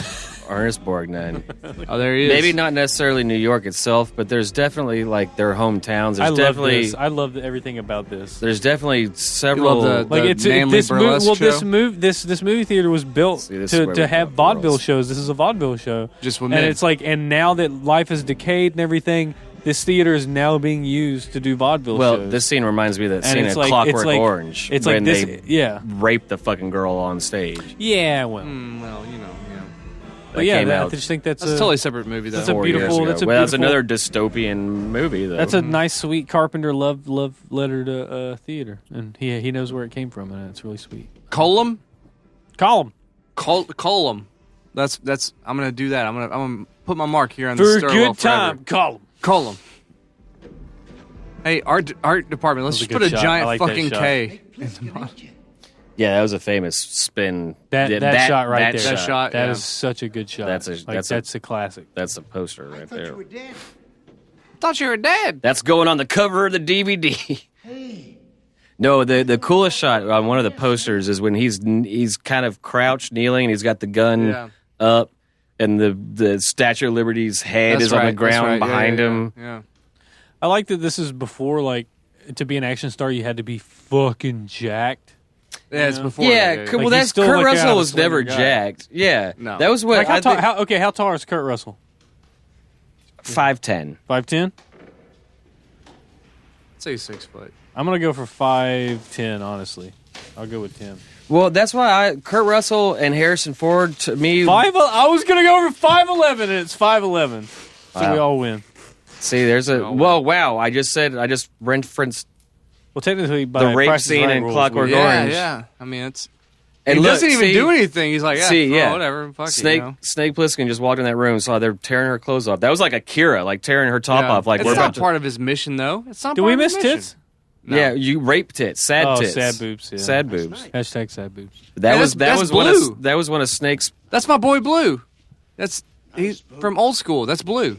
Ernest Borgnine. Oh, there he is. Maybe not necessarily New York itself, but there's definitely like their hometowns. There's I love everything about this. There's definitely several. This movie theater was built to have vaudeville shows. This is a vaudeville show. Just and it's like, and now that life has decayed and everything, this theater is now being used to do vaudeville shows. Well, this scene reminds me of that scene in Clockwork Orange. It's like this, they raped the fucking girl on stage. Yeah, well, But I just think that's a totally separate movie. Though. That's a beautiful. That's another dystopian movie. Though that's a nice, sweet Carpenter love letter to theater, and he knows where it came from, and it's really sweet. Column. Column. That's. I'm gonna do that. I'm gonna put my mark here on for the a stairwell good time. Column. Hey, art department. Let's just put a giant fucking K. Yeah, that was a famous spin. That shot right there. That shot. That is such a good shot. That's a classic. That's a poster right there. Thought you were dead. That's going on the cover of the DVD. Hey. No, the coolest shot on one of the posters is when he's kind of crouched, kneeling, and he's got the gun up, and the Statue of Liberty's head is on the ground behind him. Yeah. I like that this is before, like, to be an action star, you had to be fucking jacked. Yeah, it's before. Yeah, well, like that's Kurt Russell was never jacked. Yeah, no, that was what. Like how tall is Kurt Russell? 5'10". 5'10". Say 6 foot. I'm gonna go for 5'10". Honestly, I'll go with 10. Well, that's why Kurt Russell and Harrison Ford to me. I was gonna go for 5'11", and it's 5'11". So we all win. See, there's a wow! I just referenced. Well, technically, by the rape scene in Clockwork Orange. Yeah. I mean, it's. And he doesn't even do anything. He's like, whatever. Fuck Snake Plissken just walked in that room, saw they're tearing her clothes off. That was like Akira, like tearing her top off. Like it's not part of his mission, though. It's not. Do we miss tits? No. Yeah, you rape tits, sad tits, sad boobs, sad boobs. Nice. #sad boobs. That was one of Snake's. That's my boy Blue. He's from Old School. That's Blue.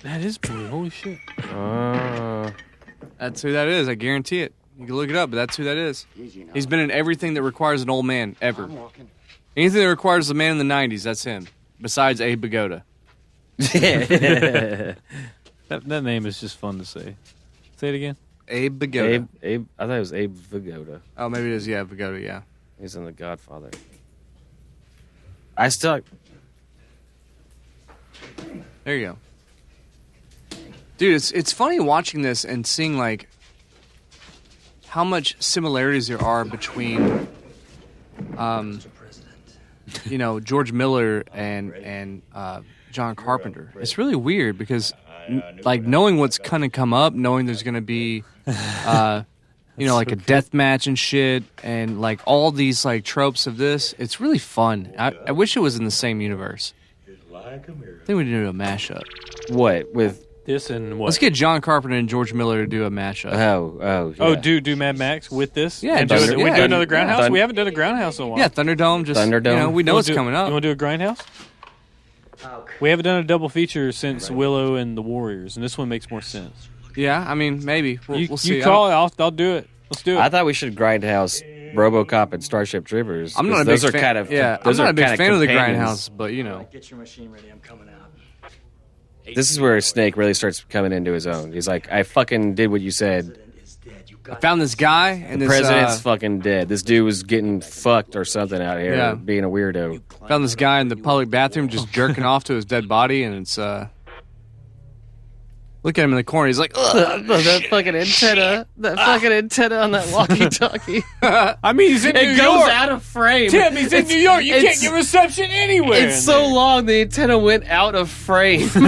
That is Blue. Holy shit. That's who that is. I guarantee it. You can look it up, but that's who that is. He's been in everything that requires an old man, ever. Anything that requires a man in the 90s, that's him. Besides Abe Vigoda. that name is just fun to say. Say it again. Abe Vigoda. Abe. I thought it was Abe Vigoda. Oh, maybe it is. Yeah, Vigoda, yeah. He's in The Godfather. There you go. Dude, it's funny watching this and seeing, like, how much similarities there are between, George Miller and John Carpenter. It's really weird because, knowing what's going to come up, knowing there's going to be, like a death match and shit, and like all these like tropes of this, it's really fun. I wish it was in the same universe. I think we need to do a mashup. What with? This and what? Let's get John Carpenter and George Miller to do a mashup. Oh, do Mad Max with this? Yeah, we do another Grindhouse. We haven't done a Grindhouse in a while. Yeah, Thunderdome. Thunderdome. We know what's coming up. You want to do a Grindhouse? We haven't done a double feature since Willow and the Warriors, and this one makes more sense. Yeah, I mean maybe we'll see. You call it. I'll do it. Let's do it. I thought we should Grindhouse RoboCop and Starship Troopers. I'm not a big fan. I'm not a big fan of the Grindhouse, but Get your machine ready. I'm coming out. This is where Snake really starts coming into his own. He's like, I fucking did what you said. I found this guy, and the president's fucking dead. This dude was getting fucked or something out here, being a weirdo. Found this guy in the public bathroom just jerking off to his dead body, and it's look at him in the corner. He's like, ugh, that fucking antenna. That fucking antenna on that walkie-talkie. I mean, he's in New York. It goes out of frame. Tim, he's in New York. You can't get reception anywhere. It's so long, the antenna went out of frame. Hey,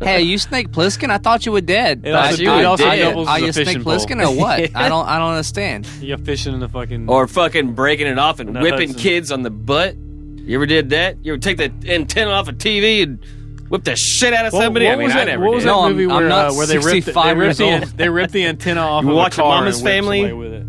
are you Snake Plissken? I thought you were dead. Are you Snake Plissken or what? I don't understand. You're fishing in the fucking... Or fucking breaking it off and whipping kids on the butt. You ever did that? You ever take the antenna off a TV and... whip the shit out of somebody? I never did. What was that movie where they ripped the antenna off you of watch a car Mama's and whipped Family? somebody with it?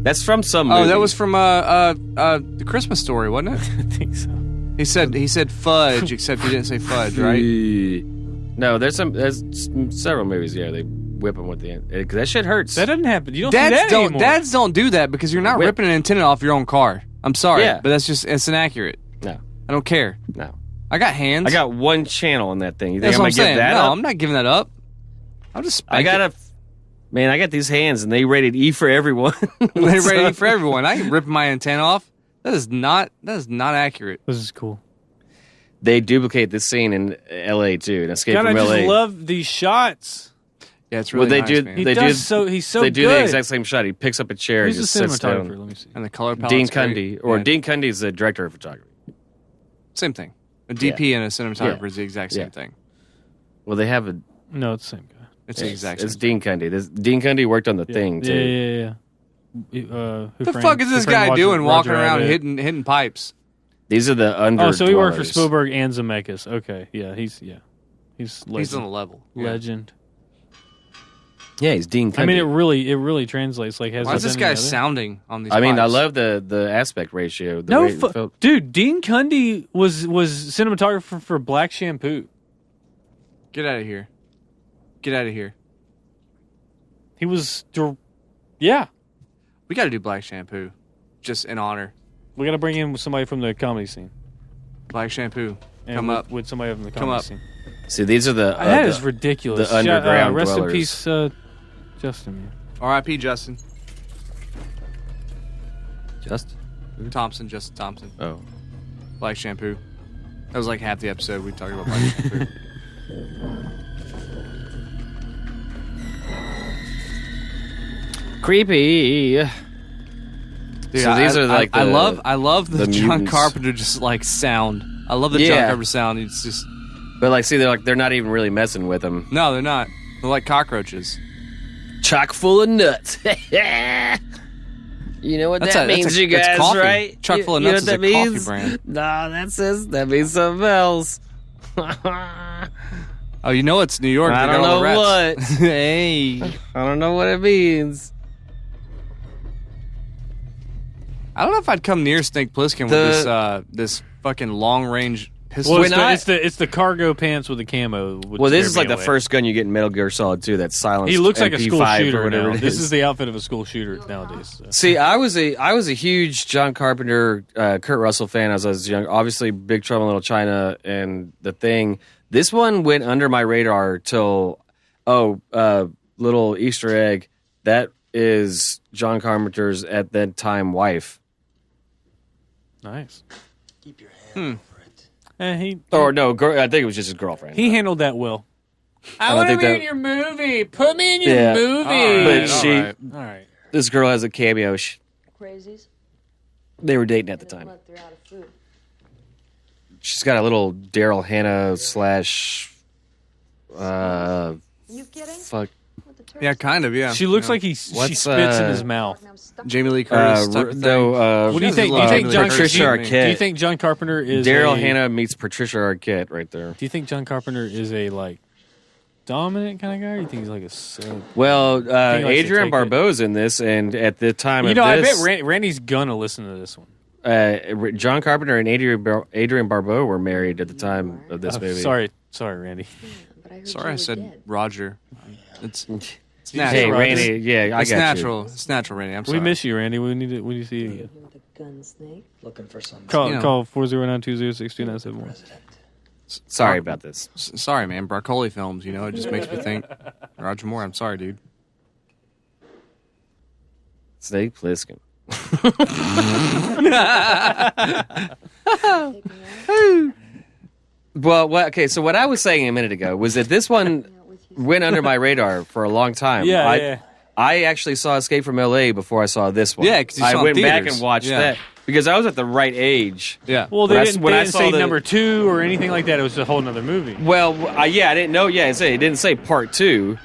That's from some movie. Oh, that was from the Christmas Story, wasn't it? I think so. He said fudge, except he didn't say fudge, right? No, there's several movies. Yeah, they whip them with the end because that shit hurts. That doesn't happen. You don't see that anymore. Dads don't do that because you're not ripping an antenna off your own car. I'm sorry, but it's inaccurate. No, I don't care. No, I got hands. I got one channel on that thing. You think That's I'm what gonna I'm saying. give that No, up? I'm not giving that up. I'll just. I got these hands and they rated E for everyone. They rated E for everyone. I ain't ripping my antenna off. That is not accurate. This is cool. They duplicate this scene in L.A. too. In Escape from I L.A. just love these shots. Yeah, it's really nice, man. He's so They do good. the exact same shot. He picks up a chair and Who's just the sits cinematographer? down. Let me see. And the color palette. Dean Cundy. Dean Cundy is the director of photography. Same thing. A DP and a cinematographer is the exact same thing. Well, they have a... No, it's the same guy. It's the exact same It's Dean Cundy. Dean Cundy worked on the thing, too. Yeah. The fuck is this guy doing walking around hitting pipes? These are the under. Oh, so he worked for Spielberg and Zemeckis. Okay, yeah, he's legend. He's on the level. Legend. Yeah, he's Dean Cundy. I mean, it really translates. Like, why is this guy sounding on these? I mean, pipes? I love the aspect ratio. Dude, Dean Cundy was cinematographer for Black Shampoo. Get out of here! Get out of here! He was, yeah. We got to do Black Shampoo, just in honor. We got to bring in somebody from the comedy scene. Black Shampoo, and come up with somebody from the comedy scene. See, these are the that is ridiculous. The underground rest dwellers. in peace, Justin. R.I.P. Justin. Justin Thompson. Oh, Black Shampoo. That was like half the episode we talked about Black Shampoo. creepy. Dude, so these are like I love the John mutants. Carpenter just like sound. I love the John Carpenter sound. It's just, but like, see, they're not even really messing with them. no, they're not. They're like cockroaches. Chock full of nuts. You know what that means, you guys, coffee. right? Chock full of nuts is a coffee brand. No, that means something else. Oh, you know it's New York. I They don't got all know the what. rats. Hey, I don't know what it means. I don't know if I'd come near Snake Plissken with this fucking long range pistol. Well, it's the cargo pants with the camo. Well, this is like the first gun you get in Metal Gear Solid 2. That silenced. He looks like a MP5 school shooter or whatever now. it This is the outfit of a school shooter nowadays. So. See, I was a huge John Carpenter, Kurt Russell fan as I was young. Obviously, Big Trouble in Little China and The Thing. This one went under my radar till little Easter egg. That is John Carpenter's at that time wife. Nice. Keep your hand over it. I think it was just his girlfriend. He handled that well. I want to be in your movie. Put me in your movie. But all right. This girl has a cameo. Crazies. They were dating at the time. Look, they're out of food. She's got a little Daryl Hannah / You kidding? fuck. Yeah, kind of. Yeah, She looks like she spits in his mouth. Jamie Lee Curtis. Type of thing. What do you think? Do you think John Patricia Arquette? Do you think John Carpenter is Daryl Hannah meets Patricia Arquette right there. Do you think John Carpenter is a like dominant kind of guy? Or do you think he's like a sub? Well, he likes to Adrian take Barbeau's in this, and at the time of I this, bet Randy's gonna listen to this one. John Carpenter and Adrian Barbeau were married at the time of this movie. Sorry, Randy. Sorry, I said Roger. It's Hey, natural. Randy, yeah, I It's got natural. It's natural, Randy. I'm sorry. We miss you, Randy. We need to see you again. Gun snake. Looking for some. Call 409-206-2971. Sorry about this. Sorry, man. Broccoli films. It just makes me think. Roger Moore. I'm sorry, dude. Snake Plissken. Well, okay. So what I was saying a minute ago was that this one went under my radar for a long time. I actually saw Escape from L.A. before I saw this one. Yeah, 'cause you saw it I in went back theaters. and watched Yeah. that because I was at the right age. Yeah. Well, When they I- didn't, when they I didn't saw say the- number 2 or anything like that. It was a whole nother movie. Well, I didn't know. Yeah, it didn't say part 2.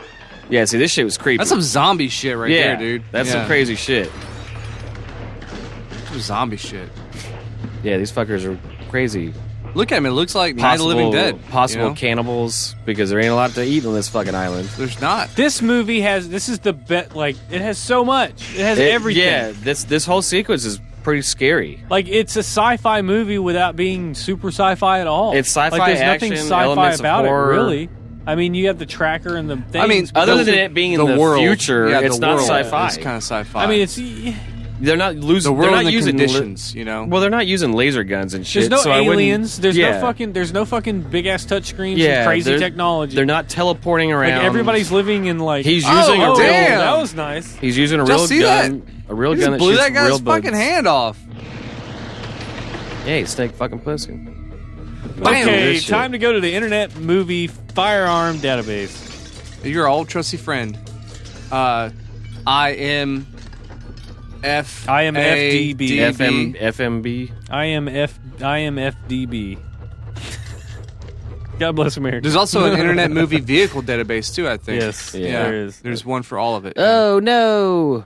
Yeah, see, this shit was creepy. That's some zombie shit right there, dude. That's some crazy shit. Some zombie shit. Yeah, these fuckers are crazy. Look at him. It looks like Night of the Living Dead. Possible cannibals, because there ain't a lot to eat on this fucking island. There's not. This movie has. This is the bet. Like it has so much. It has everything. Yeah, this whole sequence is pretty scary. Like it's a sci-fi movie without being super sci-fi at all. It's sci-fi like, there's action, nothing sci-fi elements about of horror. it, really. I mean, you have the tracker and the things. I mean, other than it being in the world, future, it's not sci-fi. It's kind of sci-fi. I mean, it's. They're not losing. The world they're not and the using conditions, you know. Well, they're not using laser guns and shit. There's no so aliens. There's no fucking big ass touchscreens and crazy technology. They're not teleporting around. Like everybody's living in like. He's using a real. Damn. That was nice. He's using a real gun. A real gun that blew shoots that guy's real fucking bugs. hand off. Yeah, he's snake fucking pussy. Okay, time to go to the Internet Movie Firearm Database. Your old trusty friend. IMFDB. FMB. IMFDB. God bless America. There's also an Internet Movie Vehicle Database too, I think. Yes, yeah. there is. There's one for all of it. Oh no!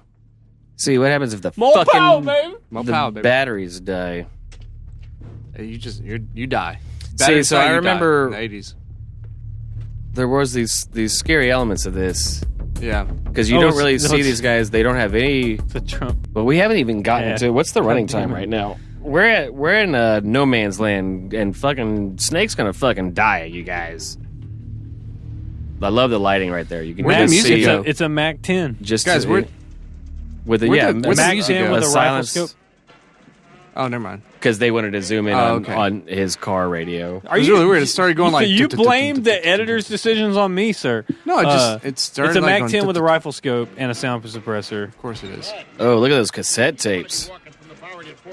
See what happens if the More fucking power, baby. More the power, baby. batteries die. You die. See, Batteries so die, I you remember die in the 80s. there was these scary elements of this. Yeah. Because you don't really see these guys. They don't have any. The Trump. But we haven't even gotten to what's the running God damn time it. right now. We're in no man's land, and fucking Snake's gonna fucking die, you guys. I love the lighting right there. You can Where'd the just music see go? It's a Mac 10. just Guys, with the where'd the Mac music 10 go? with a rifle silence scope. Oh, never mind. because they wanted to zoom in okay. on his car radio. It was really weird. It started going like. You blamed the editor's decisions on me, sir. No, it started. It's a like Mac 10 with a rifle scope and a sound suppressor. Of course it is. Oh, look at those cassette tapes.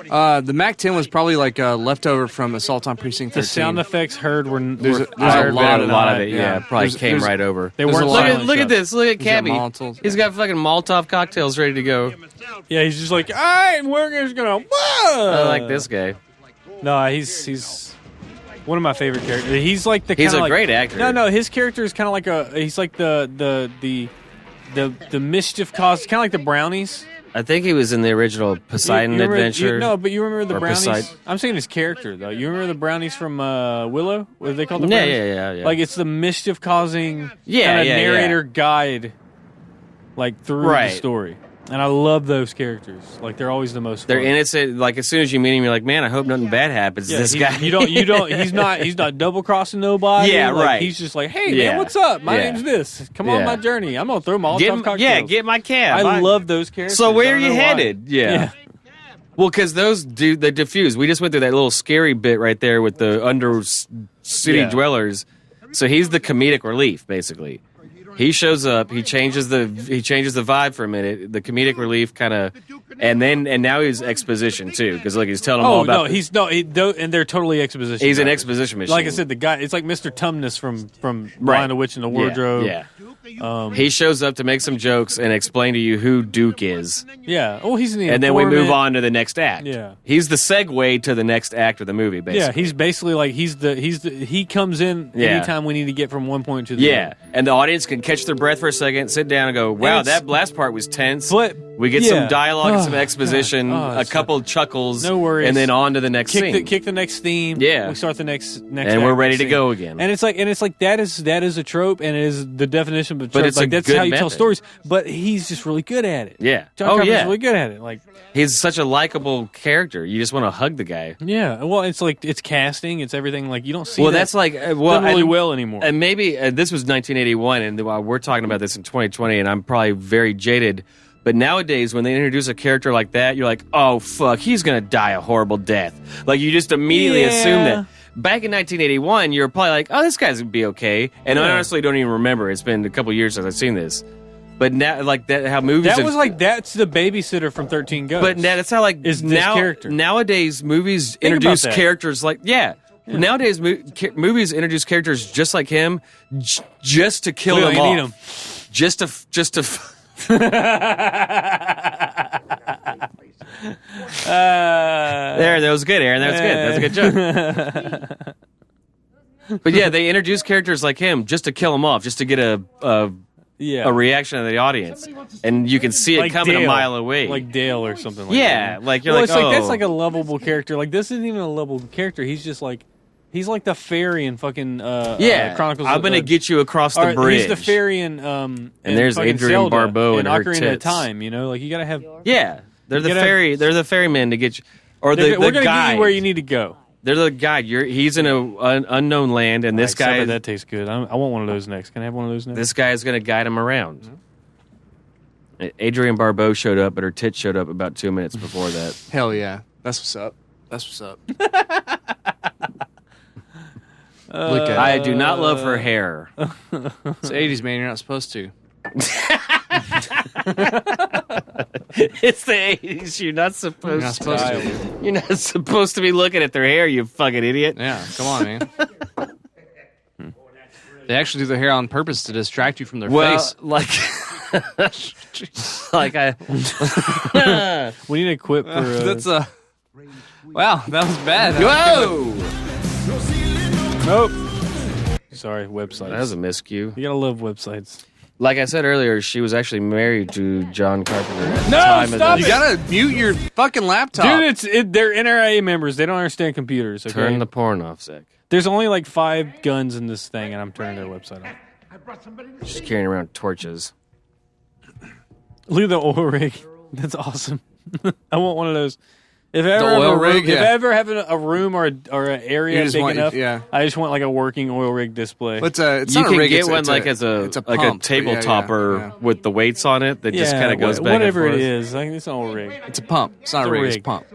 The Mac 10 was probably like a leftover from Assault on Precinct 13. The sound effects heard were There's a fired lot better of than A lot I- of it, yeah, probably came right over. They There's weren't a lot. silent Look at shots. this. Look at He's got Cabby. Molotovs. He's got fucking Molotov cocktails ready to go. Yeah, he's just like, all right, we're just gonna. Whoa! I like this guy. No, he's one of my favorite characters. He's like the. He's kinda a like, great actor. No, his character is kind of like a. He's like the mischief cause, kind of like the Brownies. I think he was in the original Poseidon You remember- Adventure. no, but you remember the or Brownies? Poseidon. I'm saying his character though. You remember the Brownies from Willow? What are they called? The Yeah, Brownies? yeah. Like it's the mischief causing Yeah, kinda yeah, narrator guide, like through Right. the story. And I love those characters. Like they're always the most. They're fun. innocent. Like as soon as you meet him, you're like, man, I hope nothing bad happens to Yeah, this he- guy. You don't. He's not double crossing nobody. Yeah, Like, right. He's just like, hey Yeah. man, what's up? My Yeah. name's this. Come on Yeah. my journey. I'm gonna throw Molotov Get, cocktails. yeah, get my cab. I love those characters. So where I are don't you know why. headed? Yeah. Well, because those do they diffuse. We just went through that little scary bit right there with the under city Yeah. dwellers. So he's the comedic relief, basically. He shows up. He changes the vibe for a minute. The comedic relief kind of, and now he's exposition too. Because look, he's telling them all Oh about. no, he's no, and they're totally exposition. He's an drivers. exposition machine. Like I said, the guy, it's like Mr. Tumnus from Right. Lion the Witch in the Wardrobe. Yeah. He shows up to make some jokes and explain to you who Duke is. Yeah. Oh, he's in the And then we move informant. on to the next act. Yeah. He's the segue to the next act of the movie, basically. Yeah, he's basically like he comes in Yeah. anytime we need to get from one point to the Yeah. other. And the audience can catch their breath for a second, sit down and go, wow, it's- that last part was tense. But We get yeah. some dialogue and some Oh, exposition, God. Oh, a it's couple chuckles, No worries. and then on to the next scene. Kick the next theme. Yeah. we start the next and act, we're ready to scene. go again. And it's like that is a trope, and it is the definition of a trope. But it's like a that's good how you tell method. stories. But he's just really good at it. Yeah. John Oh, Carpenter's yeah. really good at it. Like, He's such a likable character. You just want to hug the guy. yeah. Well, it's like it's casting. It's everything. Like you don't see. Well, that that's like done really and- well anymore. And maybe this was 1981, and we're talking about this in 2020, and I'm probably very jaded. But nowadays, when they introduce a character like that, you're like, oh, fuck, he's going to die a horrible death. Like, you just immediately assume that. Back in 1981, you're probably like, oh, this guy's going to be okay. And I honestly don't even remember. It's been a couple years since I've seen this. But now, like, that, how movies that have- was like that's the babysitter from 13 Ghosts. But now, that's how, like, is this now, character. nowadays, movies Think introduce about that. characters like, Nowadays, movies introduce characters just like him, just to kill Clearly them you off. need 'em. Just to There, that was good, Aaron. That was good. That's a good joke. But yeah, they introduce characters like him just to kill him off, just to get a reaction of the audience, and you can see it Like coming Dale. a mile away. like Dale or something like Yeah, that. like you're well, like, it's like oh. that's like a lovable character. Like this isn't even a lovable character. He's just like He's like the fairy in fucking Chronicles. I'm gonna get you across the bridge. He's the fairy in and there's Adrienne Zelda Barbeau and her Ocarina of tits. Time. You know, like you gotta have. Yeah, they're the fairy. They're the ferryman to get you, or the we're gonna guide. get you where you need to go. They're the guide. He's in an unknown land, and this guy. That tastes good. I want one of those next. Can I have one of those next? This guy is gonna guide him around. Adrienne Barbeau showed up, but her tits showed up about 2 minutes before that. Hell yeah, that's what's up. That's what's up. Look at I do not love her hair. It's 80s, man. You're not supposed to. It's the 80s. You're not supposed to. You're not supposed to be looking at their hair, you fucking idiot. Yeah, come on, man. They actually do their hair on purpose to distract you from their face. Like we need a quip for. That's wow, that was bad. Whoa! Nope. Sorry, websites. That was a miscue. You gotta love websites. Like I said earlier, she was actually married to John Carpenter at the No, time stop of You the... gotta mute your fucking laptop. Dude, they're NRA members. They don't understand computers. Okay? Turn the porn off, Zach. There's only like 5 guns in this thing, and I'm turning their website off. She's carrying around torches. Look at the oil rig. That's awesome. I want one of those. If I ever have a room or an area big enough, I just want like a working oil rig display. But it's you not can a rig, get it's one like it's a pump, tabletopper with the weights on it that just kind of goes back whatever and forth. it is. Like, it's an oil rig. It's a pump. It's not a rig. It's a pump.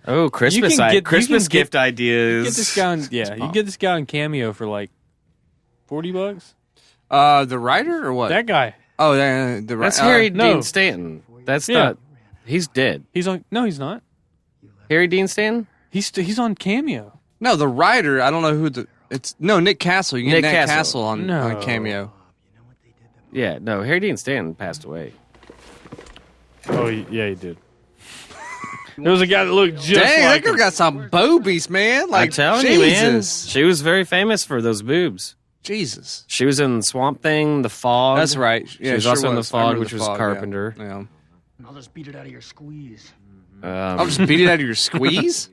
Oh, Christmas gift ideas. You get this guy on Cameo for like $40. The writer or what? That guy. Oh, the That's Harry Dean Stanton. That's not. He's dead. He's on. No, he's not. Harry Dean Stanton. He's on Cameo. No, the writer. I don't know who it's. No, Nick Castle. You can get Nick Nick Castle on Cameo. Yeah, no, Harry Dean Stanton passed away. Oh yeah, he did. There was a guy that looked just Dang, like that girl got some boobies, man. Like, I'm telling Jesus. you, man. She was very famous for those boobs. Jesus. She was in Swamp Thing, The Fog. That's right. Yeah, she was sure also in The I Fog, remember which The was Fog, Carpenter. Yeah. I'll just beat it out of your squeeze. I'll just beat it out of your squeeze?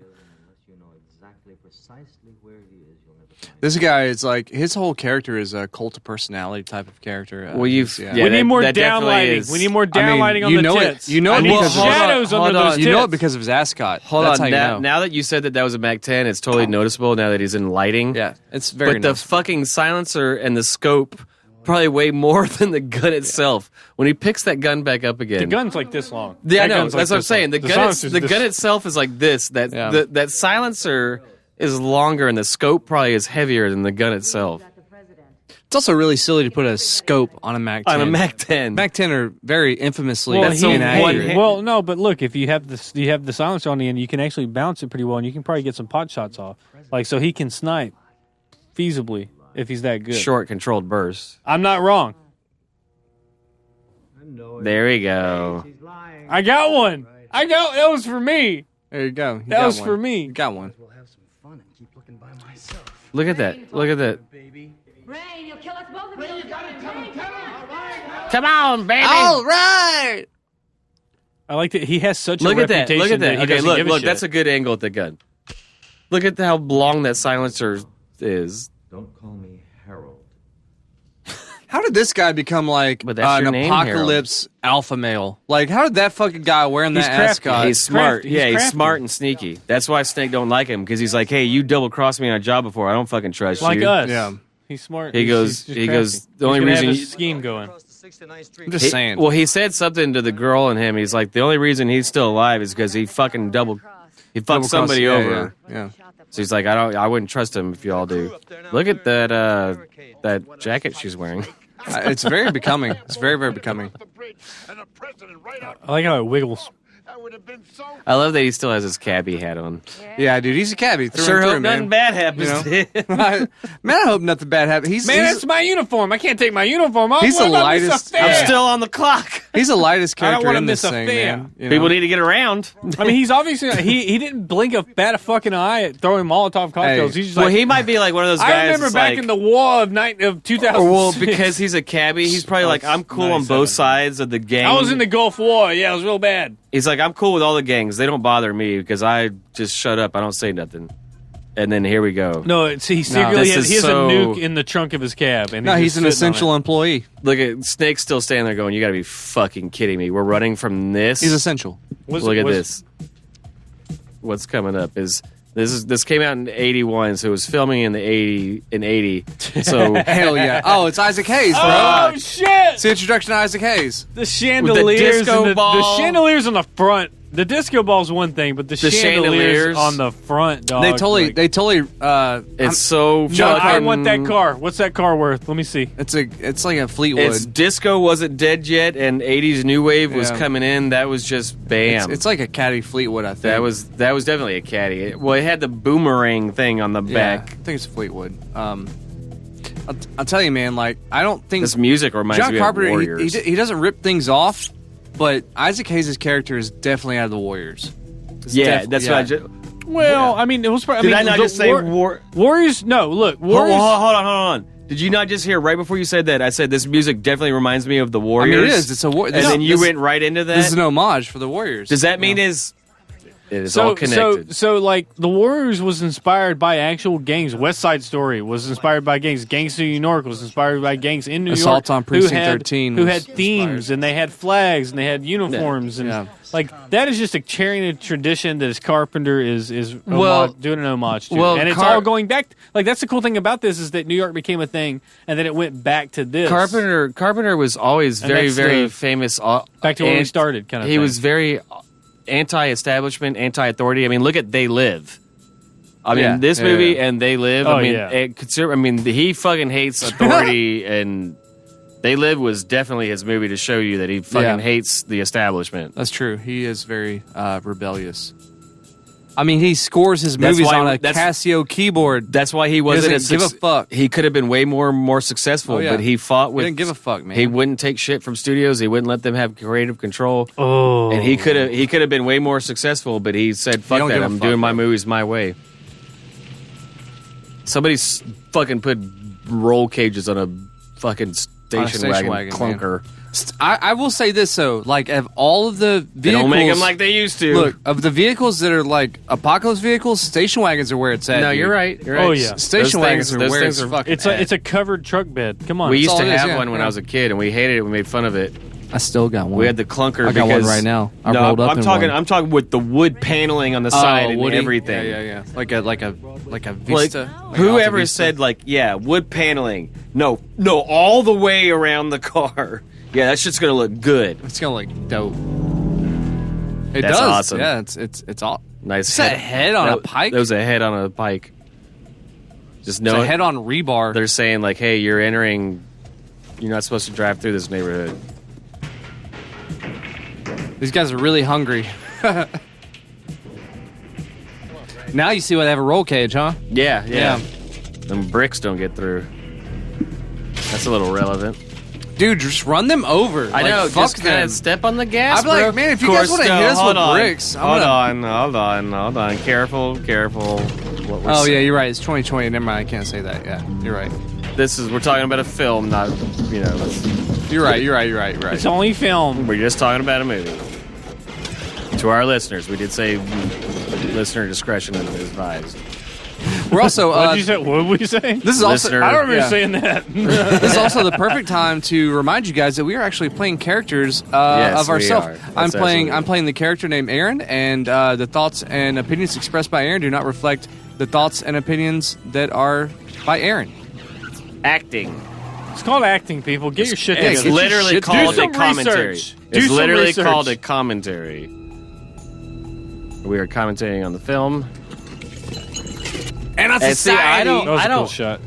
This guy is like, his whole character is a cult of personality type of character. Well, we need more downlighting. We need more downlighting on the tits. You know I it need because shadows under those tits. You know it because of his ascot. Hold on. Now that you said that was a Mac 10, it's totally noticeable now that he's in lighting. Yeah, it's very But the fucking silencer and the scope probably weigh more than the gun itself. When he picks that gun back up again. The gun's like this long. Yeah, I know. That's what I'm saying. The gun itself is like this. That silencer is longer and the scope probably is heavier than the gun itself. It's also really silly to put a scope on a Mac 10. On a Mac 10. Mac 10 are very infamously inaccurate. Well, no, but look, if you have the silencer on the end, you can actually bounce it pretty well, and you can probably get some pot shots off. Like, so he can snipe feasibly if he's that good. Short, controlled bursts. I'm not wrong. There we go. I got one. That was for me. There you go. That was for me. You got one. Look at that. Look at that. Rain, you'll kill us both of you. Come on, baby. All right. I like that he has such a reputation. reputation. Look at that. He Okay, doesn't give a look. shit. That's a good angle at the gun. Look at how long that silencer is. Don't call me Harold. How did this guy become like But that's an your name, apocalypse alpha male? Like, how did that fucking guy wearing that crafty. ascot? He's smart. He's He's crafty. smart and sneaky. That's why Snake don't like him, because he's like, hey, you double crossed me on a job before. I don't fucking trust Like you. us. Yeah. He's smart. He goes. He's He crafty. goes. The He's only gonna reason. have a scheme going. I'm just saying. Well, he said something to the girl and him. He's like, the only reason he's still alive is because he fucking he fucked somebody over. Yeah. So he's like, I wouldn't trust him if y'all do. Look at that jacket she's wearing. It's very becoming. It's very, very becoming. I like how it wiggles. I love that he still has his cabbie hat on. Yeah, dude, he's a cabbie. Through Sure and through, hope nothing man. bad happens You to him. Man, I hope nothing bad happens. Man, that's my uniform. I can't take my uniform off. He's What the if I miss a lightest- fan? I'm still on the clock. He's the lightest I don't character wanna in this miss a thing, fan. man. You know? People need to get around. I mean, he's obviously he didn't blink a fucking eye at throwing Molotov cocktails. Hey. He's just Well, like, he might be like one of those guys. I remember that's back like, in the war of 2000. well, because he's a cabbie, he's probably like, I'm cool on both sides of the gang. I was in the Gulf War. Yeah, it was real bad. He's like, I'm cool with all the gangs. They don't bother me because I just shut up. I don't say nothing. And then here we go. No, he secretly This has, is a so- nuke in the trunk of his cab. And No, he's he's just an sitting on essential it. employee. Look at Snake's still standing there going, you got to be fucking kidding me. We're running from this. He's essential. Look at this. What's coming up is this came out in 81, so it was filming in 80. So Hell yeah. Oh, it's Isaac Hayes, bro. Oh, shit! It's the introduction to Isaac Hayes. The chandeliers, disco and the ball. chandeliers on the front. The disco ball's one thing, but the chandeliers chandeliers. on the front, dog. They totally. it's so John, I fucking- want that car. What's that car worth? Let me see. It's like a Fleetwood. It's disco wasn't dead yet, and 80s new wave was Yeah. coming in. That was just bam. It's like a caddy Fleetwood, I think. that was definitely a caddy. Well, it had the boomerang thing on the Yeah, back. I think it's a Fleetwood. I'll tell you, man. Like, I don't think This music reminds John me Carpenter. of Warriors. He doesn't rip things off, but Isaac Hayes' character is definitely out of the Warriors. Yeah, that's what I just. Well, I mean, it was probably. Did I I mean, not the just say war? Warriors? No, look, Warriors. Hold on. Did you not just hear right before you said that? I said this music definitely reminds me of the Warriors. I mean, it is. It's a war. And then you went right into that. This is an homage for the Warriors. Does that mean it is all connected? So, like, the Warriors was inspired by actual gangs. West Side Story was inspired by gangs. Gangs of New York was inspired by gangs in New Assault York. on Precinct 13 who was had themes, and they had flags, and they had uniforms, and like that is just a carrying a tradition that Carpenter is doing an homage to. And it's all going back. Like, that's the cool thing about this is that New York became a thing, and then it went back to this. Carpenter was always And very, that's very the- famous. Back to where we started, kind of He thing. was very anti-establishment, anti-authority. I mean, look at They Live. I mean, this movie and They Live. Oh, I mean, yeah. he fucking hates authority, and They Live was definitely his movie to show you that he fucking hates the establishment. That's true. He is very rebellious. I mean, he scores his That's movies why- on a that's- Casio keyboard. That's why he wasn't doesn't give a fuck. He could have been way more successful, Oh, yeah. but he fought with. He didn't give a fuck, man. He wouldn't take shit from studios. He wouldn't let them have creative control. Oh, And he could have been way more successful, but he said, "Fuck don't that! give a I'm fuck, doing my bro. movies my way." Somebody's fucking put roll cages on a fucking station wagon clunker. I will say this though, like of all of the vehicles, They don't make them like they used to. Look, of the vehicles that are like apocalypse vehicles, station wagons are where it's at. no, dude. you're right. You're right. Oh, yeah. Station wagons are those where things it's are fucking. it's a covered truck bed. Come on. We used all to it is, have yeah, one when yeah. I was a kid, and we hated it. We made fun of it. I still got one. We had the clunker. I got because, one right now. I no, rolled up I'm in talking. one. I'm talking with the wood paneling on the side and woody? everything. Yeah. Like a Like, Vista. Like whoever Alta Vista. said like, yeah, wood paneling. No, all the way around the car. Yeah, that shit's gonna look good. It's gonna look dope. It That's does. awesome. Yeah, it's all Nice. It's a head on a pike? That was a head on a pike. Just it's know a head on rebar. they're saying like, hey, you're entering. You're not supposed to drive through this neighborhood. These guys are really hungry. Now you see why they have a roll cage, huh? Yeah. Them bricks don't get through. That's a little relevant. Dude, just run them over. I know. Fuck Just kind them. of step on the gas. I'd be like, bro. man, if you Of guys course, wanna no, hit us hold with on. bricks, hold on. Careful. What we're Oh saying. yeah, you're right. It's 2020. Never mind. I can't say that. Yeah, you're right. We're talking about a film, not You're right. It's only film. We're just talking about a movie. To our listeners, we did say listener discretion is advised. We're also. What did you say? What were you saying? This is also. Listener- I don't remember yeah. saying that. This is also the perfect time to remind you guys that we are actually playing characters Yes, of we ourselves. are. I'm That's playing absolutely- the character named Aaron, and the thoughts and opinions expressed by Aaron do not reflect the thoughts and opinions that are by Aaron. Acting. It's called acting, people. Get your shit It's together. literally shit called Do a some commentary. research. It's Do some literally research. called a commentary. We are commentating on the film. And And see, I That was don't. a cool shot.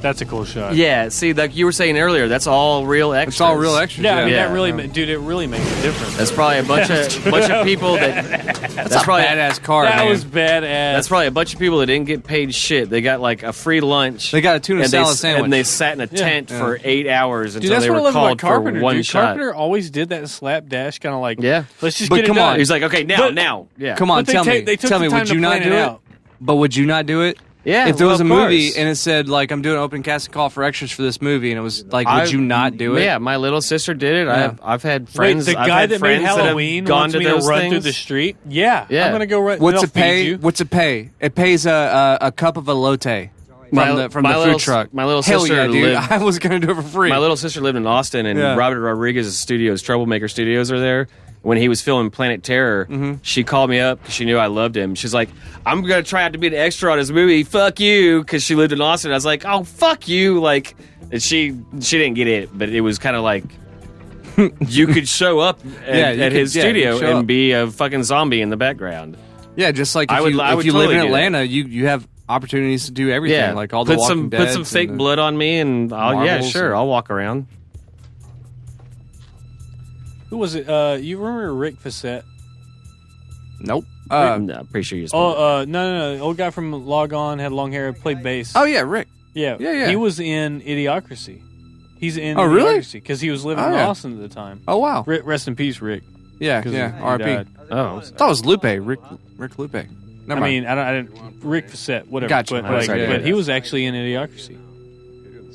That's a cool shot. Yeah, see, like you were saying earlier, that's all real extras. It's all real extras. Yeah, I mean, Yeah. that really, dude, it really makes a difference. That's probably a bunch of people that. That's probably Badass car, that man. was badass. That's probably a bunch of people that didn't get paid shit. They got like a free lunch. They got a tuna and salad sandwich. And they sat in a tent Yeah. for 8 hours Dude, until that's they what I were love about called for Carpenter. one Dude, shot. Carpenter always did that slapdash kind of like, Yeah. let's just But get it come done. on. He's like, okay, now. Yeah. Come on, But they tell ta- me. they took Tell the me, time would to you not plan do it it? out. But would you not do it? Yeah, if there was a of movie course. and it said like I'm doing an open casting call for extras for this movie, and it was like, would you not do it? Yeah, my little sister did it. Yeah. I've had friends. Wait, the I've guy had that friends made Halloween that have gone wants to me to those run things. through the street? Yeah. Yeah. I'm going to go run. What's they'll it pay? feed you. What's it pay? It pays a cup of elote from the my food little- truck. my little Hell sister yeah, dude! lived- I was gonna do it for free. My little sister lived in Austin, and Yeah. Robert Rodriguez's studios, Troublemaker Studios, are there. When he was filming Planet Terror, she called me up because she knew I loved him. She's like, "I'm gonna try out to be an extra on his movie. Fuck you," because she lived in Austin. I was like, "Oh, fuck you!" Like, and she didn't get it, but it was kind of like you could show up at his studio show and up. be a fucking zombie in the background. Yeah, just like if I would you live totally in do that. Atlanta, you have opportunities to do everything. Yeah, Like all the put Walking some Deads put some and fake the blood on me, and Marvels sure, and- I'll walk around. Who was it? You remember Rick Facette? Nope. No, I'm pretty sure you. No. Old guy from Log On, had long hair, played bass. Oh yeah, Rick. Yeah. Yeah. He was in Idiocracy. He's in Oh, really? Idiocracy because he was living Oh, in yeah. Austin at the time. Oh wow. Rest in peace, Rick. Yeah, 'Cause yeah. he R.I.P. died. Oh, I thought it was Lupe. Rick Lupe. Never mind. I mean, I didn't. Rick Facette, whatever. Gotcha. But, I'm like, sorry to hear but he that. was actually in Idiocracy,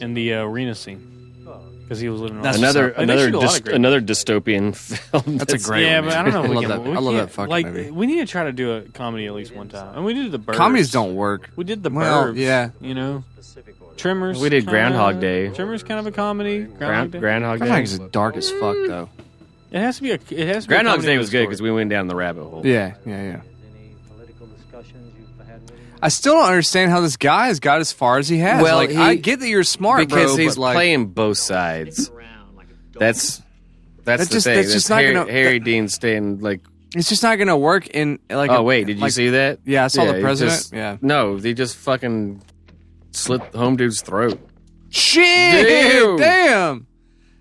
in the arena scene, because he was living in That's Austin. another And they shoot a lot of great- another dystopian film. That's a great Yeah, one. but I don't know if we love can. that. we I love can't- that fucking like, movie. We need to try to do a comedy at least one time. And we did the Burbs. Comedies don't work. We did the Well, Burbs. yeah. You know, Tremors. We did kinda- Groundhog Day. Tremors kind of a comedy. Groundhog Day. Groundhog Day. Groundhog is dark as fuck though. It has to be a. It has to be Groundhog's a Day comedy was with a good story. because we went down the rabbit hole. Yeah. I still don't understand how this guy has got as far as he has. Well, like, I get that you're smart, because bro, he's but like, playing both sides. That's the just- thing. that's just not Harry, gonna- Harry Dean Stan like. it's just not going to work in like. Oh wait, did you see that? Yeah, I saw the he president. just- Yeah. No, they just fucking slit home dude's throat. Shit! Dude. Damn!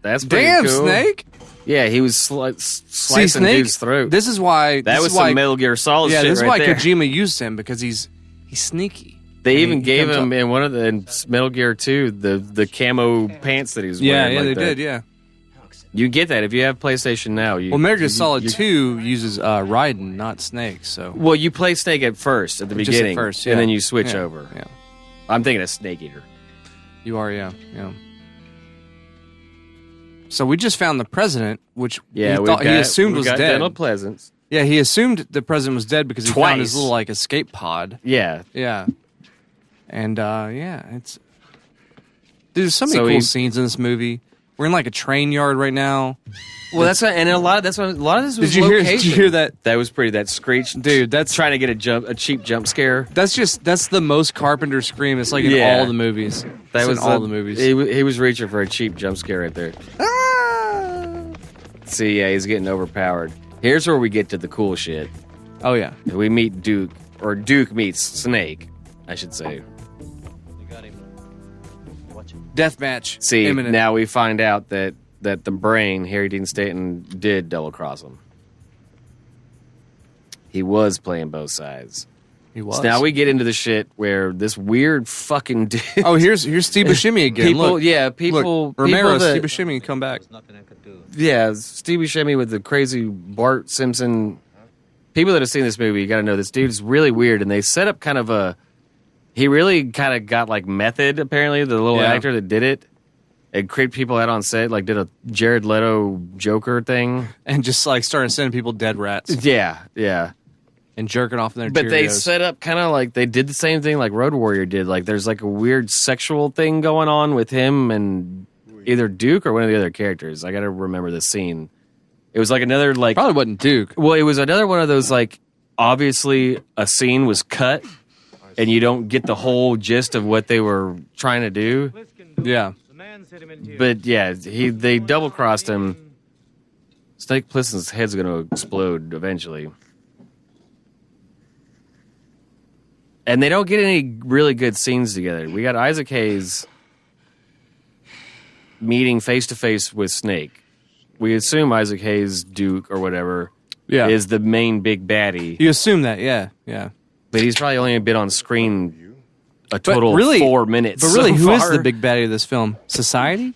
That's pretty Damn, cool. Snake! Yeah, he was See, slicing Snake. dude's throat. This is why. That this was is why, some Metal Gear Solid Yeah, shit this is right why there. Kojima used him because he's sneaky. They I even mean, he gave comes him up- in one of the in Metal Gear 2 the camo pants that he was Yeah, wearing. yeah, like they that. did. Yeah. You get that if you have PlayStation now. You, Well, Metal Gear you- Solid you- 2 uses Raiden, not Snake. So Well, you play Snake at first, at the Just at beginning, first, yeah. and then you switch Yeah, over. yeah. I'm thinking of Snake Eater. You are, yeah. So we just found the president, which Yeah, he assumed was dead. Dental Pleasance. Yeah, he assumed the president was dead because he Twice. found his little like escape pod. Yeah, Yeah, and it's dude, there's so many So cool he- scenes in this movie. We're in like a train yard right now. well, that's what, and a lot of this was Did you location. hear that? That was pretty. That screech, Dude, that's trying to get a cheap jump scare. that's the most Carpenter scream. It's like in Yeah. all the movies. That It's was in all the movies. He was reaching for a cheap jump scare right there. See, yeah, he's getting overpowered. Here's where we get to the cool shit. Oh yeah, We meet Duke, or Duke meets Snake, I should say. deathmatch. See, imminent. now we find out that the brain, Harry Dean Stanton, did double cross him. He was playing both sides. he was. So now we get into the shit where this weird fucking dude. Oh, here's Steve Buscemi again. people, Look, yeah, people, look, Romero, people that- Steve Buscemi, come back. Yeah, Steve Buscemi with the crazy Bart Simpson. People that have seen this movie, you got to know this dude's really weird, and they set up kind of a. He really kind of got like method. Apparently, the little Yeah. actor that did it, and creeped people out on set, like did a Jared Leto Joker thing. And just like started sending people dead rats Yeah, yeah. and jerking off in their But they Cheerios. set up kind of like they did the same thing like Road Warrior did. Like there's like a weird sexual thing going on with him and either Duke or one of the other characters. I got to remember the scene. It was like another like probably wasn't Duke. Well, it was another one of those like obviously a scene was cut and you don't get the whole gist of what they were trying to do. Yeah. But yeah, they double crossed him. Snake Plissken's head's going to explode eventually. And they don't get any really good scenes together. We got Isaac Hayes meeting face to face with Snake. We assume Isaac Hayes, Duke or whatever, Yeah. is the main big baddie. You assume that, yeah. But he's probably only been on screen a total really- of 4 minutes. But really, so who is far. the big baddie of this film? Society?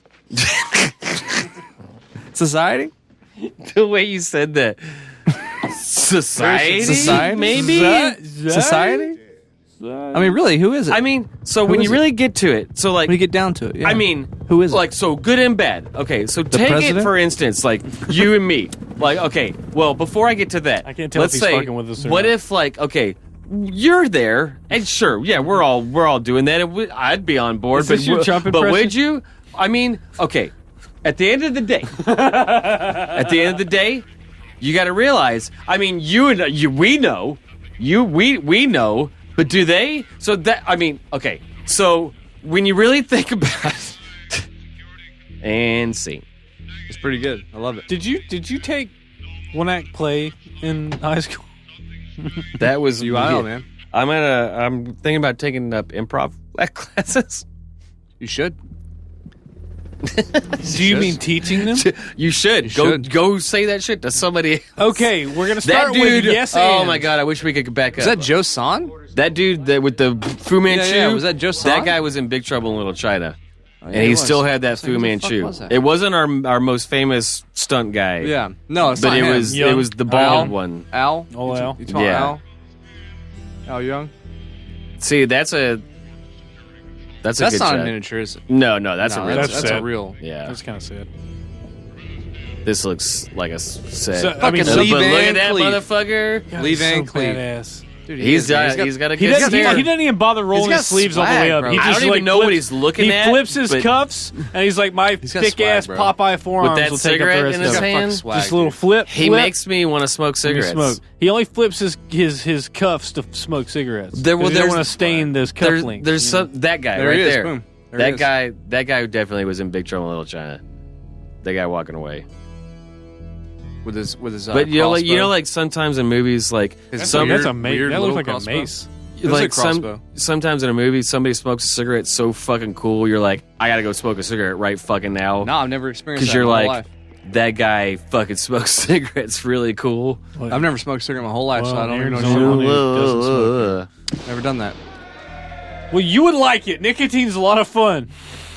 Society? The way you said that. Society? Society? Maybe? Society? I mean, really, who is it? I mean, so when you really get to it, so like when you get down to it, yeah. I mean, who is it? Like, so good and bad. Okay, so take president? it for instance, like you and me. Like, okay, well, before I get to that, I can't tell let's if he's say, fucking with us or what not. if, like, okay, you're there, and sure, yeah, we're all doing that. And I'd be on board. Is this your Trump but impression? would you? I mean, okay, at the end of the day, you got to realize. I mean, we know, we know, but do they? So that I mean, okay, so when you really think about it, and see. It's pretty good. I love it. Did you take one act play in high school? That was UIL, man. I'm thinking about taking up improv classes. You should. Do you mean teaching them? You should. Go say that shit to somebody else. Okay, we're gonna That start dude. with yes. Oh and. my god! I wish we could back up. Is that Joe San? That dude with the Fu Manchu? Yeah, was that Joe San? That guy was in Big Trouble in Little China. And yeah, he he was. still had that So Fu who the Manchu. fuck was that? It wasn't our most famous stunt guy. Yeah. No, it's but not it him. was Young. it was the bald Al? one. Al? Oh, Al. You talking Yeah. Al? Al Young? See, that's a good not shot. a miniature, is it? No, that's a real. that's That's a sad. real. Yeah, That's kind of sad. this looks like a set. So, I mean, But Lee look Van at that Cleef. motherfucker. God, Lee he's Van so Cleef. badass. Dude, He's got a He good doesn't, stare. he doesn't even bother rolling got his sleeves all the way swag, up. bro. He I just don't even like know what flips- he's looking at, He flips his but- cuffs, and he's like, my got thick ass swag, bro. Popeye forearms that will take up the cigarette rest in of his it. hand? Swag, Just a little dude. flip. He flip, makes me want to smoke and you cigarettes. smoke. He only flips his cuffs to smoke cigarettes. There- well, He don't there's- want to stain those cuff links. There's some that guy There right he is, there. boom. There he is. That guy who definitely was in Big Trouble in Little China. That guy walking away. With his But you know, crossbow. like sometimes in movies, like His some That's weird- a mace. weird That little looks like crossbow. a mace. It's like a crossbow. sometimes in a movie, somebody smokes a cigarette so fucking cool, you're like, I gotta go smoke a cigarette right fucking now. No, I've never experienced that Because you're in my whole like, life. that guy fucking smokes cigarettes really cool. I've never smoked a cigarette my whole life, so I don't even know Aaron's what the only you're one who doesn't smoke. Never done that. Well, you would like it. Nicotine's a lot of fun.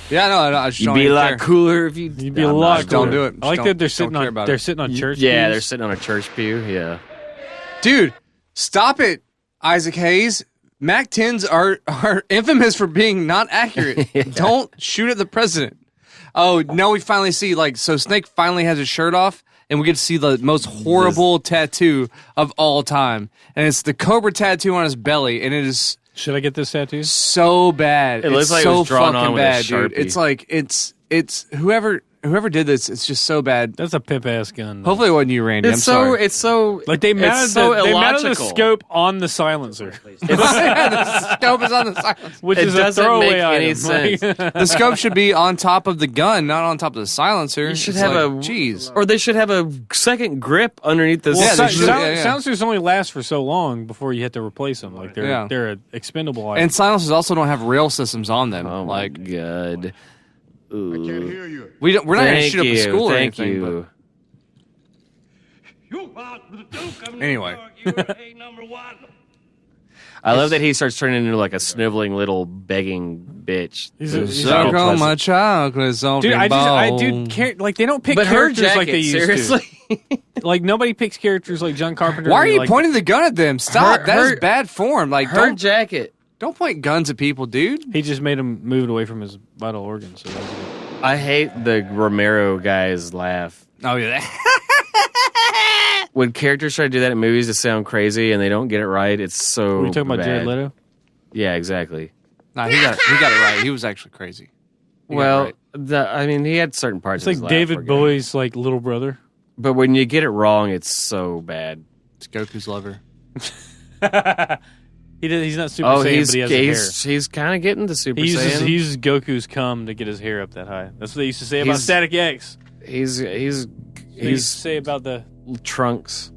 Yeah, no, I just You'd don't be a even lot care. cooler if you. You'd be a I'm lot. not- don't cooler. do it. I like Just that they're don't sitting care on. about They're it. sitting on church. Yeah, pews. they're sitting on a church pew. Yeah. Dude, stop it, Isaac Hayes. Mac 10s are infamous for being not accurate. Don't shoot at the president. Oh, now we finally see, like, so Snake finally has his shirt off, and we get to see the most horrible tattoo of all time. And it's the Cobra tattoo on his belly, and it is Should I get this tattoo? so bad. It looks It's like it so was drawn fucking on with a bad, dude. Sharpie. It's like, it's whoever did this, it's just so bad. That's a pimp ass gun. Hopefully it wasn't you, Randy. I'm It's sorry. so Like they mounted, it's so they mounted the illogical. scope on the silencer, The scope is on the silence. which It is a doesn't throwaway make any item. sense. The scope should be on top of the gun, not on top of the silencer. You should It's have like, a jeez. or they should have a second grip underneath the. Well, Yeah, they si- should- sound- yeah, yeah. silencers only last for so long before you have to replace them. Like Yeah. they're an expendable item. And silencers also don't have rail systems on them. Oh my god! I can't hear you. We're not going to Thank shoot up a you, school or thank anything. you. I love that he starts turning into like a sniveling little begging bitch. He's But a- he's suck a- on my chocolate, Dude, like they don't pick But her characters like jacket, they used seriously. to. Like nobody picks characters like John Carpenter. Why are you like, pointing the gun at them? Stop. That is bad form. Like, Her don't jacket. point guns at people, dude. He just made him move it away from his vital organs. So that was good. I hate the Romero guy's laugh. Oh, yeah. When characters try to do that in movies to sound crazy and they don't get it right, it's so. Were you talking about bad. Jared Leto? Yeah, exactly. Nah, he got it right. He was actually crazy. He got it Well, right. I mean, he had certain parts. It's of like his laugh David were good. Bowie's like little brother. But when you get it wrong, it's so bad. It's Goku's lover. He's not Super Oh, Saiyan, but he has the hair. he's kind of getting to Super He uses, Saiyan. he uses Goku's cum to get his hair up that high. That's what they used to say about He's- Static X. He's They used to say about the Trunks.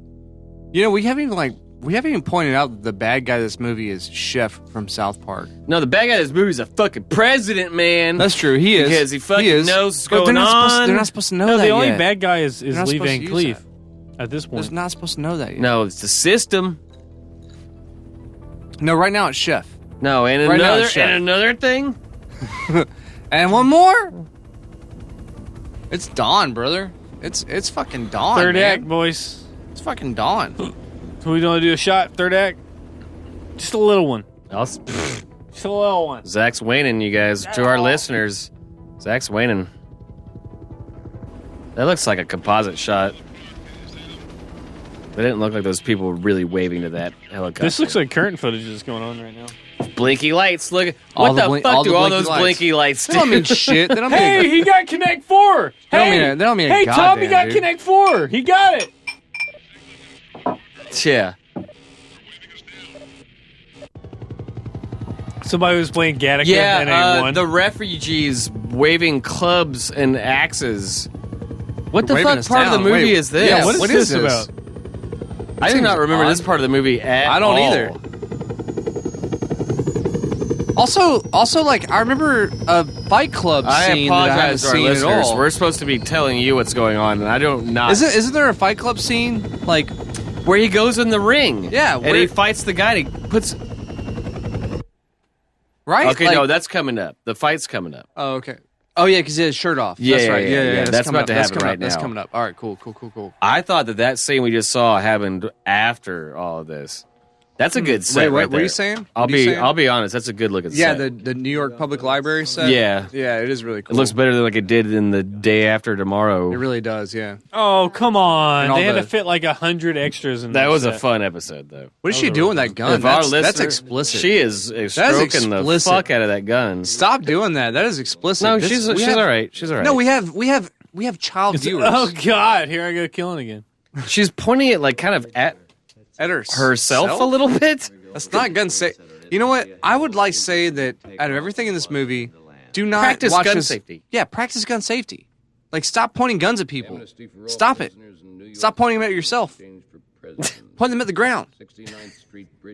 You know, we haven't even pointed out that the bad guy of this movie is Chef from South Park. No, the bad guy in this movie is a fucking president, man. That's true. He is. Because he fucking is. knows what's But going on. They're not supposed to know no. that The only yet. bad guy is They're not Lee supposed Van to use Cleef that. at this They're point. not supposed to know that yet. No, it's the system. No, right now it's Chef. No, and Right now another it's Chef. and another thing. And one more. It's Dawn, brother. It's fucking Dawn. Third man. act, boys. It's fucking Dawn. So we gonna do a shot. Third act. Just a little one. Just a little one. Zach's waning, you guys. To our listeners, Zach's waning. That looks like a composite shot. They didn't look like those people were really waving to that helicopter. This looks like current footage that's going on right now. Blinky lights. Look. What the fuck do all those blinky lights do? They don't mean shit. They don't mean hey, he got Connect 4. They don't mean hey, Tommy got dude. Connect 4. He got it. Yeah. Somebody was playing Gattaca and A1. The refugees waving clubs and axes. What the fuck part of the movie is this? Yeah, what is this about? I do not remember this part of the movie at all. I don't either. Also, like I remember a Fight Club scene that I haven't to our seen at listeners. all. We're supposed to be telling you what's going on, and I don't not. Isn't there a Fight Club scene like where he goes in the ring? Yeah, and he fights the guy. And he puts. Right. Okay, like, no, that's coming up. The fight's coming up. Oh, okay. Oh yeah, because he has his shirt off. Yeah, that's right. Yeah. That's about to happen right now. That's coming up. All right, cool. I thought that scene we just saw happened after all of this. That's a good set. Wait, right what are you saying? I'll be honest. That's a good looking yeah, set. the New York Public Library set. Yeah, it is really cool. It looks better than like it did in the Day After Tomorrow. It really does. Yeah. Oh come on! And all They had the- to fit like 100 extras in That was set. a fun episode, though. What is she doing with that gun? If our That's listener- explicit. She is stroking the fuck out of that gun. Stop doing that. That is explicit. No, she's all right. She's all right. No, we have child viewers. Oh God! Here I go killing again. She's pointing it like kind of at herself a little bit. That's not gun safe. You know what? I would like to say that out of everything in this movie, do not Practice watch gun this. safety. Yeah, practice gun safety. Like, stop pointing guns at people. Stop it. Stop pointing them at yourself. Point them at the ground.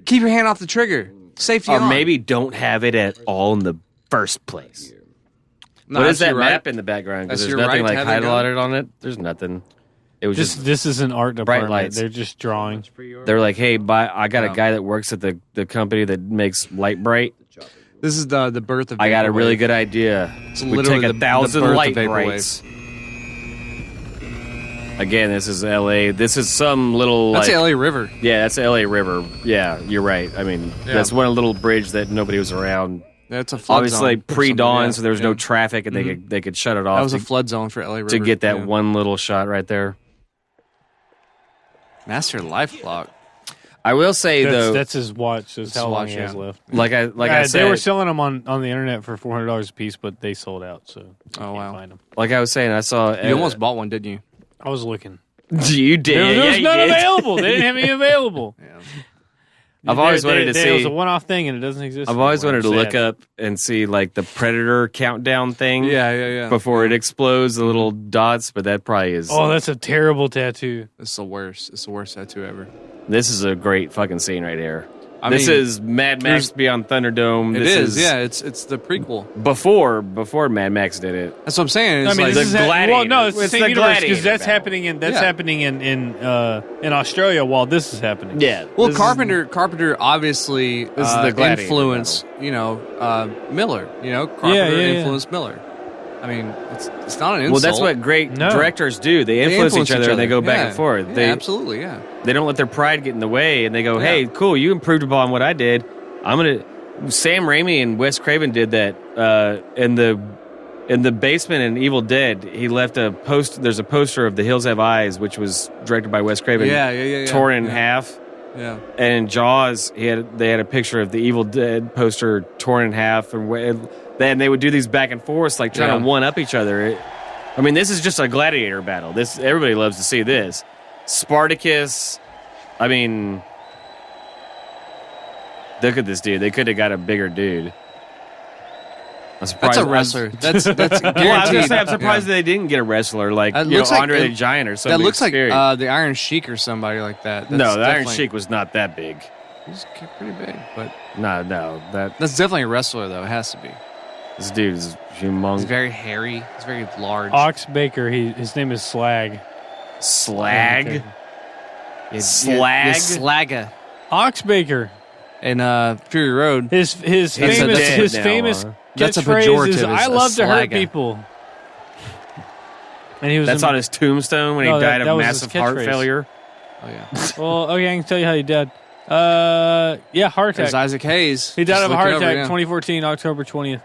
Keep your hand off the trigger. Safety Or on. maybe don't have it at all in the first place. No, What is that's that your right. map in the background? Because That's there's your nothing right to like have a gun. highlighted on it. There's nothing. It was just This is an art department. lights. They're just drawing. they're like, hey, I got a guy that works at the company that makes Light Bright. This is the birth of I got a Vaporwave. really good idea. It's We literally take the 1,000 birth of Light Vaporwave. Brights. Again, this is L.A. This is some little. That's like, the LA River. Yeah, that's the L.A. River. Yeah, you're right. I mean, that's one little bridge that nobody was around. That's a flood Obviously, zone like for pre-dawn, something, so there was no traffic, and they could shut it off. That was a flood zone for LA River. to get that yeah. one little shot right there. Master Life Clock. I will say though, That's his watch. That's how long he has left. like I said, they were selling them on the internet for $400 a piece, but they sold out. So Oh wow! find them. like I was saying, I saw. You almost bought one, didn't you? I was looking. You did. There was you none did. available. They didn't have any available. I've always wanted to see. It was a one-off thing, and it doesn't exist. I've always anymore. wanted to I'm look sad. up and see like the Predator countdown thing. Yeah. Before it explodes, the little dots. But that probably is. Oh, that's a terrible tattoo. It's the worst. It's the worst tattoo ever. This is a great fucking scene right here. I This mean, is Mad Max Beyond Thunderdome. It This is. Yeah, it's the prequel. Before Mad Max did it. That's what I'm saying. It's I mean, like, this is well, no, it's the same universe because that's battle. happening in Australia while this is happening. Yeah. well, this is- Carpenter obviously is the Gladiator influenced, Miller. Carpenter yeah. influenced Miller. I mean, it's not an insult. Well, that's what great No. directors do. They influence each other and they go back Yeah. and forth. Yeah, They absolutely, yeah. They don't let their pride get in the way, and they go, "Hey, cool, you improved upon what I did. I'm gonna." Sam Raimi and Wes Craven did that in the basement in Evil Dead. He left a post. There's a poster of The Hills Have Eyes, which was directed by Wes Craven. Yeah. Torn in half. Yeah. And in Jaws, they had a picture of the Evil Dead poster torn in half, and then they would do these back and forth, like trying to one up each other. I mean, this is just a gladiator battle. This everybody loves to see this. Spartacus. I mean, look at this dude. They could have got a bigger dude. I'm surprised. That's a wrestler. That's guaranteed. Well, I was gonna say, I'm surprised they didn't get a wrestler like looks like Andre it- the Giant or something. That looks like scary. the Iron Sheik or somebody like that. No, That's the Iron definitely- Sheik was not that big. He's pretty big, but No, that that's definitely a wrestler though. It has to be. this dude is humongous. He's very hairy. He's very large. Ox Baker. His name is Slag. Slag. Yeah, Slag? Slagga. Ox Baker. In Fury Road. His famous now, That's a catchphrase is pejorative, "I is a love to hurt slagga." people." And he was That's on his tombstone when No, he died that of was his massive heart catchphrase. failure. Oh yeah. Well, okay, I can tell you how he died. Yeah, heart attack. There's Isaac Hayes. He died Just of a heart looking over, attack, yeah. 2014, October 20th.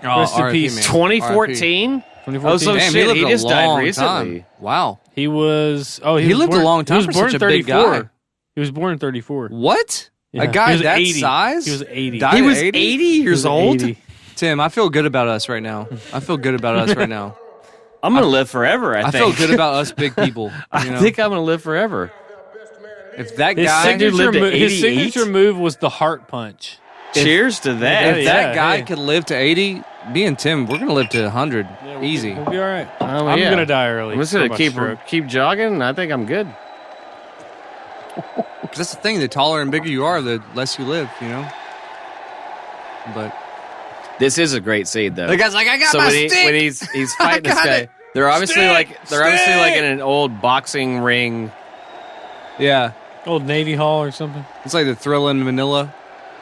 Oh, Rest in RIP, peace. man. 2014? 2014. Oh, so Damn, shit, lived he a just died long recently. time. Wow. He was. Oh, He was lived a born- long time He was for born such in a big 34. guy. He was born in 34. What? Yeah. A guy He was that 80. size? He was 80. Died He at was 80? 80 years old? 80. Tim, I feel good about us right now. I feel good about us right now. I'm going to live forever, I I think. feel good about us big people. I you know? think I'm going to live forever. If that His guy, signature- lived to his 88? signature move was the heart punch. Cheers to that. if Yeah, that guy hey. could live to 80, me and Tim, we're gonna live to 100, easy. We'll be all right. Oh, I'm yeah. gonna die early. I'm just going from to a stroke. keep jogging. I think I'm good. Because that's the thing. The taller and bigger you are, the less you live. You know. But This is a great scene, though. the guy's like, I got So my when, stick. when he's fighting this got guy, it. they're obviously Stick! like in an old boxing ring. Yeah, Old Navy Hall or something. it's like the Thrill in Manila.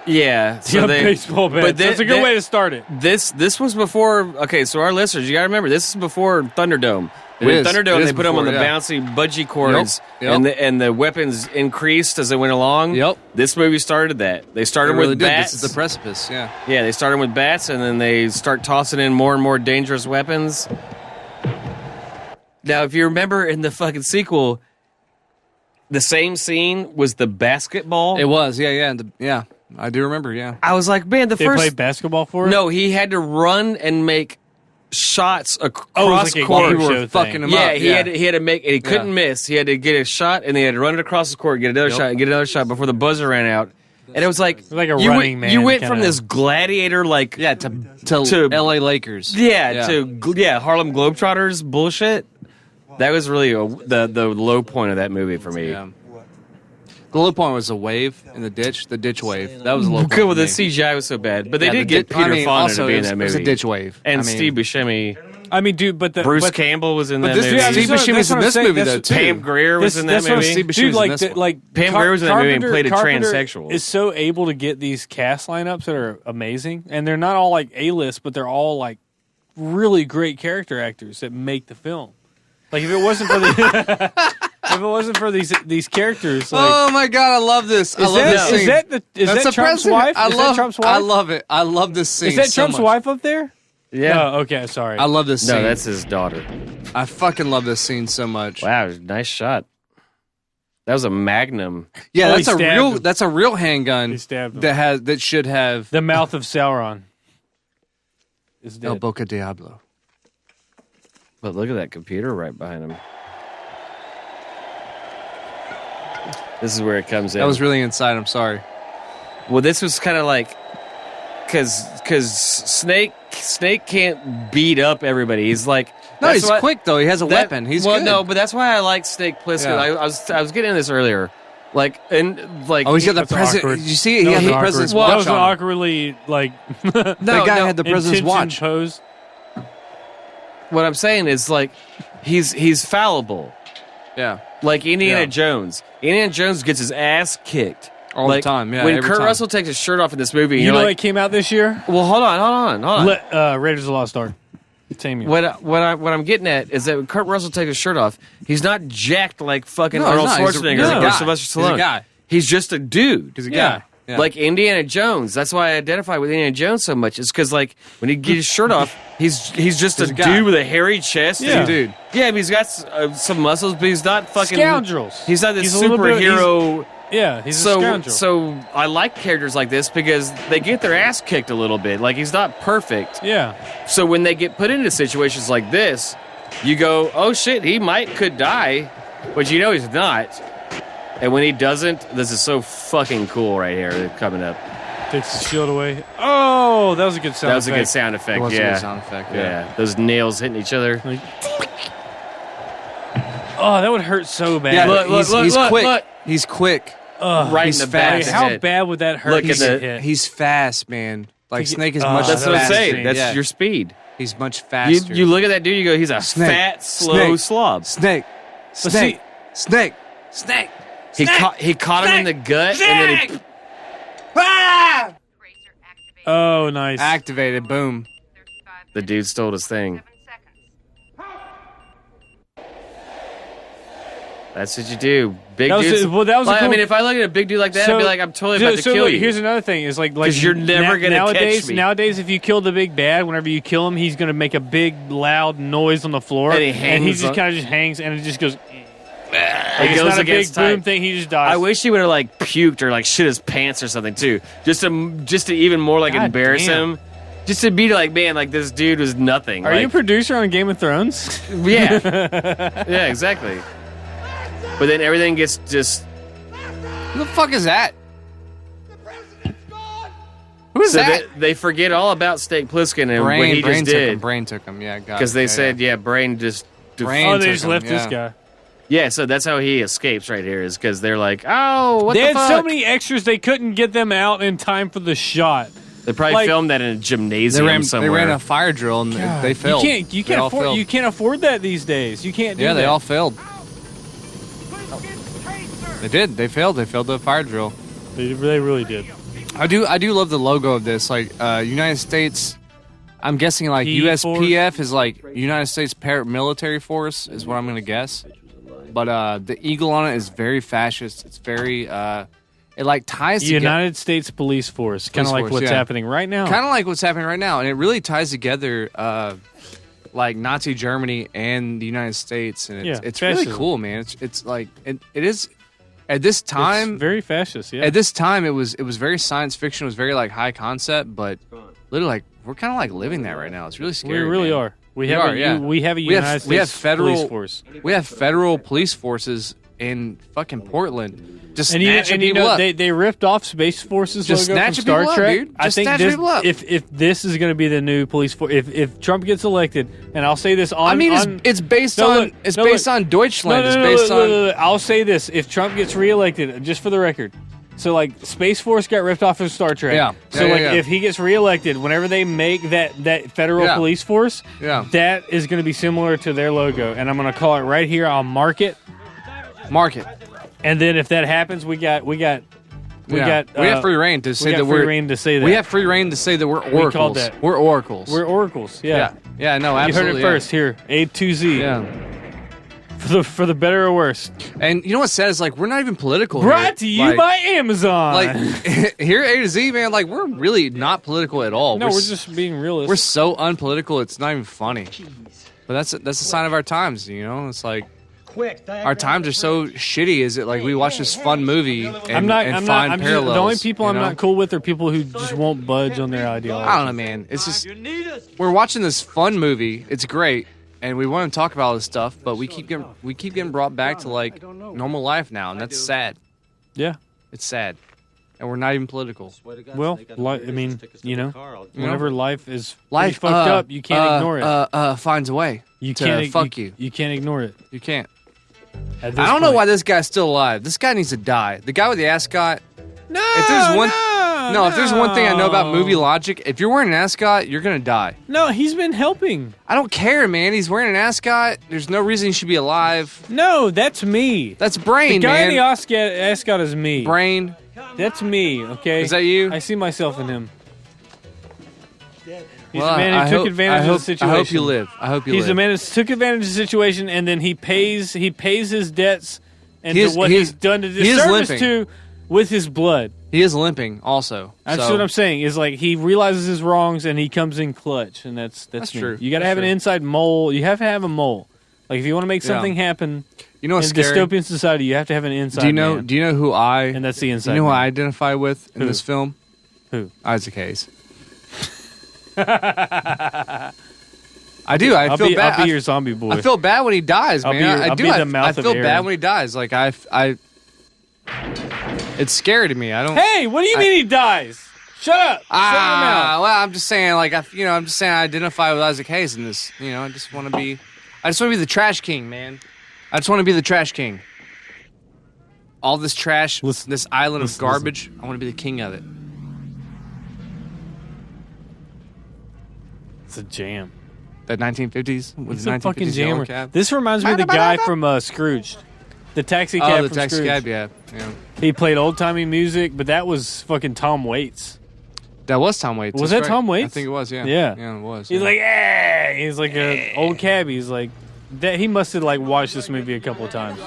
Yeah, so Yeah, they, baseball bats. but That's a good way to start it. This was before. Okay, so our listeners, you got to remember, this is before Thunderdome. It When is. Thunderdome, It they is put them on the before, yeah. bouncy budgie cords, Yep. and the weapons increased as they went along. Yep. This movie started that. They started It really with did. bats. This is the precipice. Yeah. Yeah, they started with bats, and then they start tossing in more and more dangerous weapons. Now, if you remember in the fucking sequel, the same scene was the basketball. It was. Yeah. Yeah. I do remember. Yeah. I was like, man, the They first. played basketball for it? No, he had to run and make shots across Oh, it was like a court. game You show were thing. fucking him Yeah, up. he had to make, and he couldn't miss. He had to get a shot, and then he had to run it across the court, get another Yep. shot, and get another shot before the buzzer ran out. And it was like like a you Running went, You Man went kinda- from this gladiator, like Yeah. To To- L.A. Lakers. to Harlem Globetrotters bullshit. That was really the low point of that movie for me. Yeah. The low point was the wave in the ditch wave. That was a low point. Good, well, for the me. CGI was so bad, but they Yeah, did the get ditch- Peter I mean, Fonda also, to be in it was- that it movie. was a ditch wave. And I mean, Steve Buscemi. I mean, dude, but Bruce Campbell was in that this- movie. yeah, Steve that's Buscemi's what in I'm this saying. movie though That's- too. Pam Grier was in that that's what I'm movie. saying. Steve Buscemi's Dude, in like, this one. like Pam Grier was in that movie and played a Carpenter transsexual. Is so able to get these cast lineups that are amazing, and they're not all like A-list, but they're all like really great character actors that make the film. Like if it wasn't for the if it wasn't for these characters, like, Oh my god, I love this. I love this scene. is that That's the Trump's president. wife? I Is love that Trump's wife? I love it. I love this scene. Is that so Trump's much. wife up there? Yeah. Oh, okay. Sorry. I love this scene. No, that's his daughter. I fucking love this scene so much. Wow, nice shot. That was a Magnum. Yeah, Oh, that's he a stabbed real him. that's a real handgun He stabbed him. that should have The mouth of Sauron is El dead. Boca Diablo. But look at that computer right behind him. This is where it comes in. That was really inside. I'm sorry. Well, this was kind of like because Snake can't beat up everybody. He's like No, that's he's why- quick though. He has a that- weapon. He's well, good. no, but that's why I like Snake Plissken. Yeah. I was getting into this earlier. Like and like Oh, he's got the That's president. awkward. Did you see it? He That had was the awkward. president's That watch was an on. awkwardly like That guy had the president's intention watch. pose. what I'm saying is like he's fallible. Yeah. Like Indiana Yeah. Jones. Indiana Jones gets his ass kicked All like, the time. Yeah. when every Kurt time. Russell takes his shirt off in this movie, You you're know like, that came out this year? well, hold on. Raiders of the Lost Ark. Same year. What I'm getting at is that when Kurt Russell takes his shirt off, he's not jacked like fucking No, Arnold he's not. Schwarzenegger He's a or guy. Sylvester He's a Stallone. guy. He's just a dude. He's a Yeah. guy. Yeah. Like Indiana Jones. That's why I identify with Indiana Jones so much. It's because like when he gets his shirt off, he's just He's a a guy. dude with a hairy chest. Yeah. dude. Yeah, but he's got some muscles, but he's not fucking Scoundrels. He's not this He's a little bit- superhero. Yeah, he's a So, scoundrel. so I like characters like this because they get their ass kicked a little bit. Like he's not perfect. yeah. So when they get put into situations like this, you go, "Oh shit, he could die," but you know he's not. And when he doesn't, this is so fucking cool right here coming up. Takes the shield away. Oh, that was a good sound That was a effect. good sound effect. It was a Yeah, good sound effect. yeah. Those nails hitting each other. Like, oh, that would hurt so bad. Yeah, Look, he's, look, he's look, quick. look. He's quick. Right he's in the back. Like, of the how head. bad would that hurt? Look to at get the- hit? He's fast, man. Like Think- Snake is Oh, much That's faster. what I'm saying. insane. That's Yeah. your speed. He's much You, faster. you look at that dude, you go, he's a Snake. fat, slow Snake. slob. Snake. But Snake. Snake. Snake. He caught him in the gut, and then he Ah! Oh, nice. Activated. Boom. the dude stole his thing. That's what you do. Big That was dudes. a- well, that was a Like, I cool- mean, if I look at a big dude like that, I'd be like, I'm totally about to kill look, you. Here's another thing: is like 'Cause you're never gonna nowadays. catch me. Nowadays, if you kill the big bad, whenever you kill him, he's gonna make a big loud noise on the floor, And he just hangs kind of just hangs, and it just goes. It Like, it's goes not a big against boom type. thing. He just dies. I wish he would have like puked or like shit his pants or something too, just to even more like God embarrass damn. him, just to be like, man, like this dude was nothing. Are like, you a producer on Game of Thrones? Yeah, yeah, exactly. But then everything gets just. Who the fuck is that? Who is So that? they forget all about Snake Plissken and what he Brain just took him. did Brain took him. Yeah, because they said, Brain just. Brain Oh, they took just him, left this yeah. guy. Yeah, so that's how he escapes right here is because they're like, oh, what They the had fuck? so many extras they couldn't get them out in time for the shot. They probably like- filmed that in a gymnasium They somewhere. ran a fire drill and they failed. You They all can't afford failed. you can't afford that these days. You can't do Yeah, that. they all failed. They did. They failed. They failed the fire drill. They really did. I do love the logo of this. Like United States, I'm guessing like P USPF is like United States Paramilitary Force is what I'm gonna guess. But the eagle on it is very fascist. It's very it like ties together. United States Police Force, kind of like Force, what's yeah. happening right now. Kind of like what's happening right now, and it really ties together like Nazi Germany and the United States, and Yeah, it's really fascism. cool, man. It's like it is at this time. It's very fascist. Yeah. At this time, it was very science fiction. It was very like high concept, but literally like we're kind of like living that right now. It's really we scary. really man. are. We We have are, a, yeah. we have a We have- United we have States federal- Police Force. We have federal police forces in fucking Portland, just And snatching people know up. they ripped off Space Force's Just logo from snatching Star people up, Trek. dude. I Just think snatching this, people up. if this is going to be the new police force, if Trump gets elected, and I'll say this on, I mean, on, it's based No, on look, it's no, based look. on Deutschland. No, It's no, based on. look. I'll say this: if Trump gets reelected, just for the record, so like Space Force got ripped off of Star Trek. Yeah. So Yeah, like yeah. if he gets reelected, whenever they make that federal Yeah. police force, Yeah. that is going to be similar to their logo, and I'm going to call it right here. I'll mark it, Market. and then if that happens, we got We have free reign to say got that free we're. reign to say that. We have free reign to say that we're oracles. called that. We're oracles. We're oracles. yeah. Yeah. No, You absolutely. heard it first here. A2Z. Yeah. For the better or worse. And you know what's sad is like we're not even political. Brought here. to you Like- by Amazon. Like here at A to Z, man. Like we're really not political at all. no, we're just being realistic. we're so unpolitical. It's not even funny. But that's a sign of our times. You know, it's like our times are so shitty. Is it like we watch this fun movie and, I'm not. and I'm find not. I'm just, parallels? the only people you I'm know? not cool with are people who just won't budge on their ideology. I don't know, man. It's just we're watching this fun movie. It's great, and we want to talk about all this stuff, but we keep getting brought back to like normal life now, and that's sad. Yeah. It's sad, and we're not even political. Well, I mean, you know, whenever life is Life pretty fucked up, you can't ignore it. Finds a way. You to can't fuck you. You can't ignore it. You can't. At this I don't know point. why this guy's still alive. This guy needs to die. The guy with the ascot. No. If there's one, no, if there's one thing I know about movie logic, if you're wearing an ascot, you're gonna die. No, he's been helping. I don't care, man. He's wearing an ascot. There's no reason he should be alive. No, that's me. That's Brain, The guy man. in the ascot is me. Brain. That's me. Okay. Is that you? I see myself in him. He's Well, a man who I took hope- advantage of the situation. I hope you live. I hope you He's live. a man who took advantage of the situation, and then he pays his debts and He to is- what he he's is- done to he is disservice limping. to with his blood. He is limping, also. That's so. what I'm saying. Is like he realizes his wrongs and he comes in clutch, and that's me. true. You got to That's have an true. inside mole. You have to have a mole. Like if you want to make Yeah. something happen You know what's in scary? dystopian society, you have to have an inside. Do you know? man. Do you know who I? And that's the inside. You know who man. I identify with in Who? this film? Who? Isaac Hayes. I do. I feel bad. I'll be your zombie boy. I feel bad when he dies, I'll man. be your- I I'll do. be the I mouth of feel bad Aaron. when he dies. Like I. It's scary to me. I don't. Hey, what do you mean he dies? Shut up. Shut your mouth. Well, I'm just saying. Like I'm just saying. I identify with Isaac Hayes in this. You know, I just want to be the trash king, man. I just want to be the trash king. All this trash, this island of garbage. I want to be the king of it. It's a jam. That 1950s with It's the a 1950s fucking yellow jammer. cab. This reminds me of the guy from Scrooge. The taxi cab the from taxi Scrooge. cab, yeah. He played old-timey music, but that was fucking Tom Waits. That was Tom Waits. Was that's that right. Tom Waits? I think it was, yeah. Yeah. Yeah, it was. He's yeah. like, eh. He's like an old cabbie. He's like, that. He must have like watched this movie a couple of times.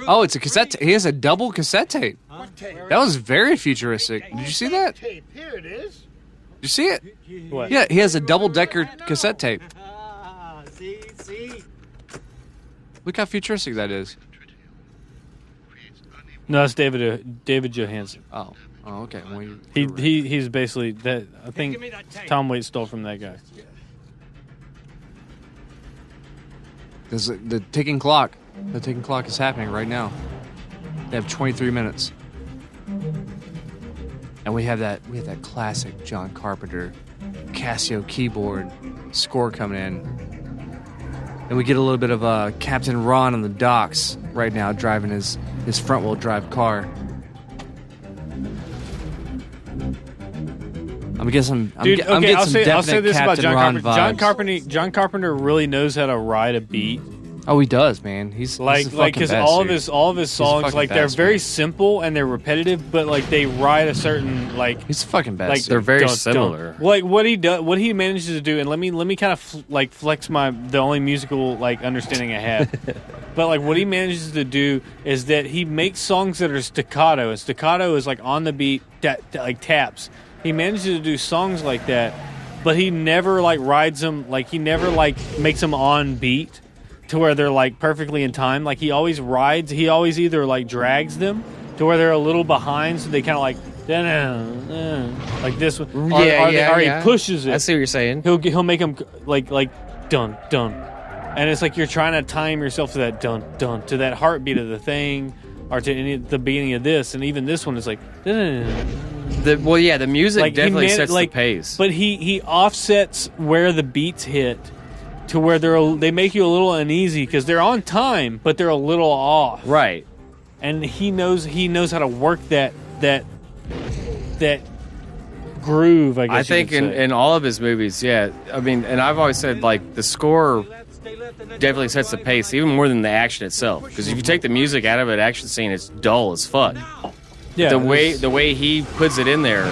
Oh, it's a cassette. He has a double cassette tape. That was very futuristic. Did you see that? Did Here it is. you see it? What? Yeah, he has a double-decker cassette tape. See. Look how futuristic that is. No, that's David Johansen. Oh, okay. Well, He's basically that. I think Tom Waits stole from that guy. The ticking clock. The ticking clock is happening right now. They have 23 minutes. And we have that classic John Carpenter Casio keyboard score coming in. And we get a little bit of Captain Ron on the docks right now driving his front-wheel drive car. I'm getting some definite Captain Ron vibes. John Carpenter really knows how to ride a beat. Oh, he does, man. He's because all of his songs, like, they're very simple and they're repetitive, but like they ride a certain like. He's the fucking best. Like they're very similar. Like what he manages to do, and let me kind of flex the only musical like understanding I have. But like what he manages to do is that he makes songs that are staccato, and staccato is like on the beat that like taps. He manages to do songs like that, but he never like rides them. Like he never like makes them on beat to where they're like perfectly in time. Like he always rides. He always either like drags them to where they're a little behind, so they kind of like this one. Or he pushes it. I see what you're saying. He'll make them like dun dun, and it's like you're trying to time yourself to that dun dun, to that heartbeat of the thing, or to the beginning of this, and even this one is like. The music like definitely sets the pace. But he offsets where the beats hit to where they make you a little uneasy because they're on time, but they're a little off. Right. And he knows how to work that groove, I guess. I think in all of his movies, yeah. I mean, and I've always said like the score definitely sets the pace even more than the action itself. Because if you take the music out of an action scene, it's dull as fuck. Yeah, the way he puts it in there.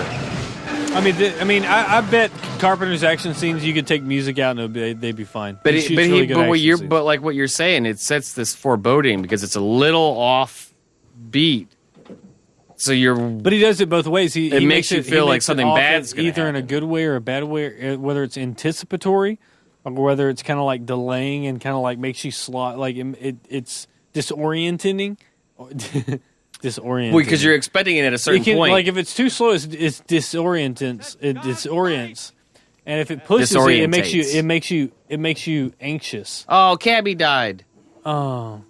I bet Carpenter's action scenes you could take music out and they'd be fine. But what you're saying, it sets this foreboding because it's a little off beat. So but he does it both ways. He makes you feel like something bad's going to either happen. In a good way or a bad way, whether it's anticipatory or whether it's kind of like delaying and kind of like makes you it's disorienting. Disorienting. Well, because you're expecting it at a certain point. Like if it's too slow, it disorients. It disorients, and if it pushes it makes you anxious. Oh, Cabby died. Oh,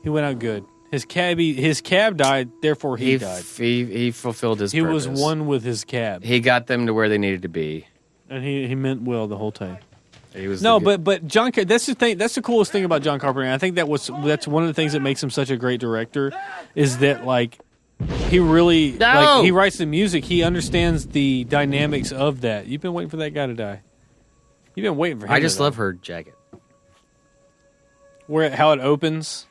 he went out good. His cab died. Therefore, he died. He fulfilled his purpose. He was one with his cab. He got them to where they needed to be, and he meant well the whole time. He was but John. That's the thing. That's the coolest thing about John Carpenter. And I think that's one of the things that makes him such a great director, is that like he really he writes the music. He understands the dynamics of that. You've been waiting for that guy to die. You've been waiting for him. I just love her jacket. How it opens.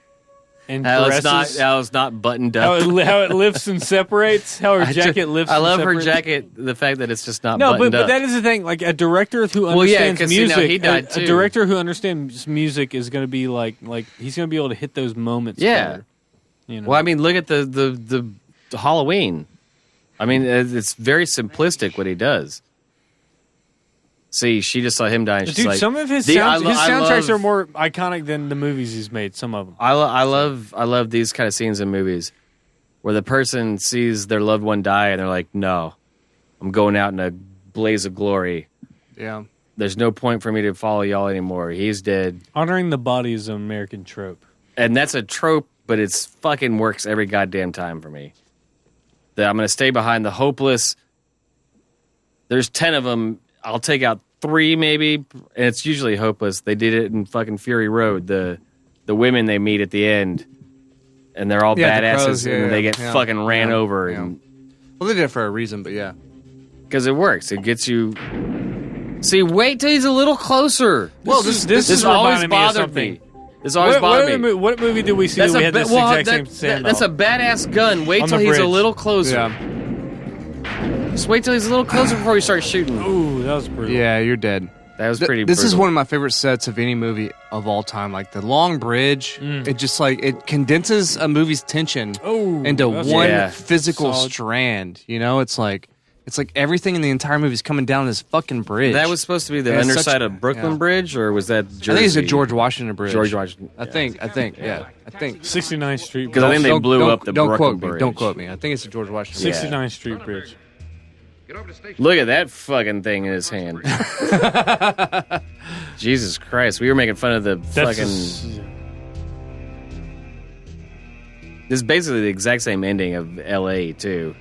And how it's not buttoned up. How it lifts and separates. How her jacket lifts. I love and her jacket. The fact that it's just not buttoned up. But that is the thing. Like a director who understands music. He died too. A director who understands music is going to be like he's going to be able to hit those moments. Yeah. Better, you know? Well, I mean, look at the Halloween. I mean, it's very simplistic what he does. See, she just saw him die. And she's like, some of his soundtracks are more iconic than the movies he's made. Some of them. I love these kind of scenes in movies where the person sees their loved one die and they're like, "No, I'm going out in a blaze of glory." Yeah. There's no point for me to follow y'all anymore. He's dead. Honoring the body is an American trope, and that's a trope, but it's fucking works every goddamn time for me. That I'm going to stay behind the hopeless. There's 10 of them. I'll take out 3 maybe, and it's usually hopeless. They did it in fucking Fury Road. The women they meet at the end, and they're all badasses, and they get fucking ran over. Yeah. And, well, they did it for a reason, but yeah. Because it works. It gets you... See, wait till he's a little closer. Well, this always bothered me. This always bothered me. What movie did we see that we had this exact same standoff? That's a badass gun. Wait till he's a little closer. Yeah. Just wait till he's a little closer before you start shooting. Ooh, that was brutal. Yeah, you're dead. That was pretty This is brutal. one of my favorite sets of any movie of all time. Like the long bridge, it just like it condenses a movie's tension into one physical strand. You know, it's like everything in the entire movie is coming down this fucking bridge. That was supposed to be the underside of Brooklyn Bridge, or was that Jersey? I think it's a George Washington Bridge. George Washington. I think. 69th Street. Because I think they blew up the Brooklyn Bridge. Don't quote me. I think it's a George Washington. 69th Street Bridge. Look at that fucking thing in his hand. Jesus Christ. We were making fun of the fucking... This is basically the exact same ending of L.A., too.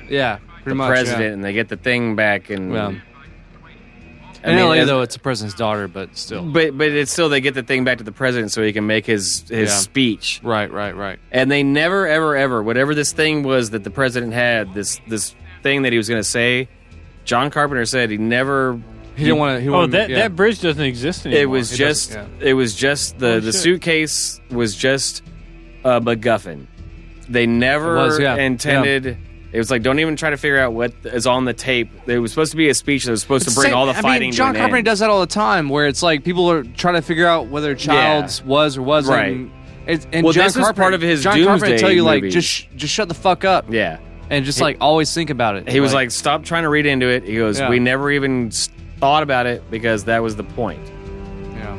Yeah, pretty much. The president, and they get the thing back, and... Well, in L.A., though, it's the president's daughter, but still. But it's still, they get the thing back to the president so he can make his speech. Right. And they never, ever, whatever this thing was that the president had, this thing that he was going to say, John Carpenter said he never... He didn't want to... that bridge doesn't exist anymore. It was just the suitcase was just a MacGuffin. They never intended... Yeah. It was like, don't even try to figure out what is on the tape. It was supposed to be a speech that was supposed to bring all the fighting to John an Carpenter end. does that all the time, where it's like people are trying to figure out whether a child's was or wasn't. Right. And John this was part of his John Doomsday Carpenter tell you, like, movie. just shut the fuck up. Yeah. And just, like, always think about it. He was like, stop trying to read into it. He goes, we never even thought about it because that was the point. Yeah.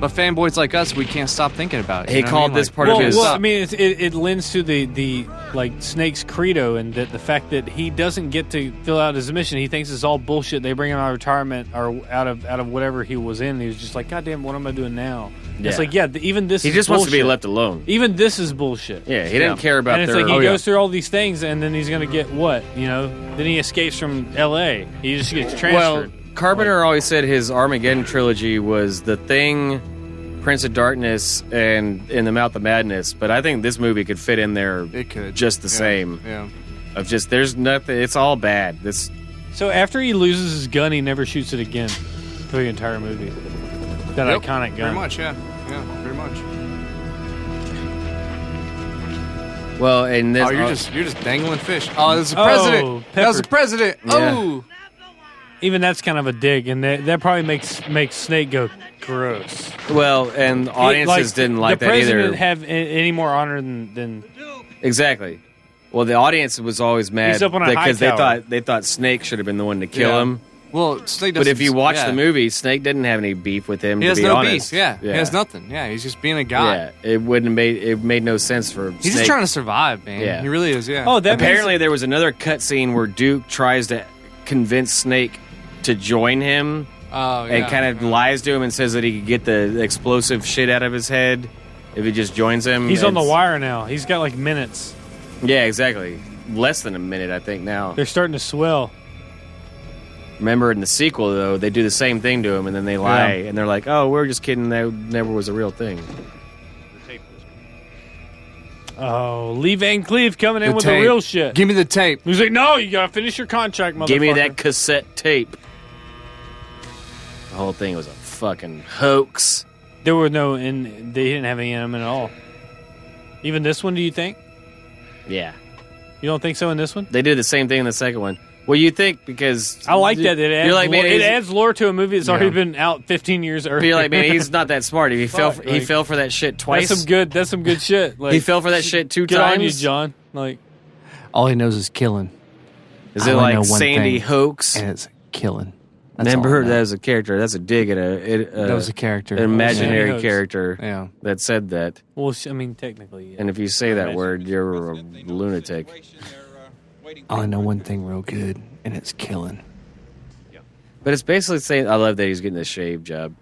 But fanboys like us, we can't stop thinking about it. He called this part of his... Well, I mean, it lends to the like Snake's credo, and that the fact that he doesn't get to fill out his mission. He thinks it's all bullshit. They bring him out of retirement or out of whatever he was in. And he was just like, God damn, what am I doing now? Yeah. It's like, even this. He is just bullshit. wants to be left alone. Even this is bullshit. Yeah, he didn't care about. And it's their, like he goes through all these things, and then he's gonna get what? You know? Then he escapes from L.A. He just gets transferred. Well, Carpenter always said his Armageddon trilogy was The Thing, Prince of Darkness, and In the Mouth of Madness. But I think this movie could fit in there. It could just the same. Yeah. Of just there's nothing. It's all bad. This. So after he loses his gun, he never shoots it again for the entire movie. That iconic gun. Pretty much, yeah, pretty much. Well, and this, you're just dangling fish. Oh, there's the president. That was the president. Yeah. Oh. Even that's kind of a dig, and that probably makes Snake go gross. Well, and audiences didn't like that either. The president have any more honor than exactly. Well, the audience was always mad He's up on a high because tower. they thought Snake should have been the one to kill him. Well, Snake but if you watch the movie, Snake didn't have any beef with him. He has to be no honest. beef. Yeah, he has nothing. Yeah, he's just being a guy. Yeah, it made no sense for. He's Snake. just trying to survive, man. Yeah, he really is. Yeah. Oh, apparently there was another cutscene where Duke tries to convince Snake to join him. Oh, yeah. And kind of lies to him and says that he could get the explosive shit out of his head if he just joins him. He's on the wire now. He's got like minutes. Yeah, exactly. Less than a minute, I think now. They're starting to swell. Remember in the sequel, though, they do the same thing to him, and then they lie, and they're like, "Oh, we're just kidding. That never was a real thing." Oh, Lee Van Cleef coming in with tape. the real shit. Give me the tape. He's like, "No, you gotta finish your contract, motherfucker. Give me that cassette tape." The whole thing was a fucking hoax. There were no, and they didn't have any in them at all. Even this one, do you think? Yeah. You don't think so in this one? They did the same thing in the second one. Well, you think because I like that it adds, you're like, man, it adds lore to a movie that's already been out 15 years earlier. You're like, man, he's not that smart. He fell for that shit twice. That's some good shit. Like, he fell for that shit 2 good times. on you, John. Like, all he knows is killing. Is it like Sandy Hoax? And it's killing. Never that was a character. That's a dig at that was a character, an imaginary character. Yeah, that said that. Well, I mean, technically. Yeah. And if you say that word, you're a lunatic. I know one thing real good, and it's killing. But it's basically saying, I love that he's getting this shave job.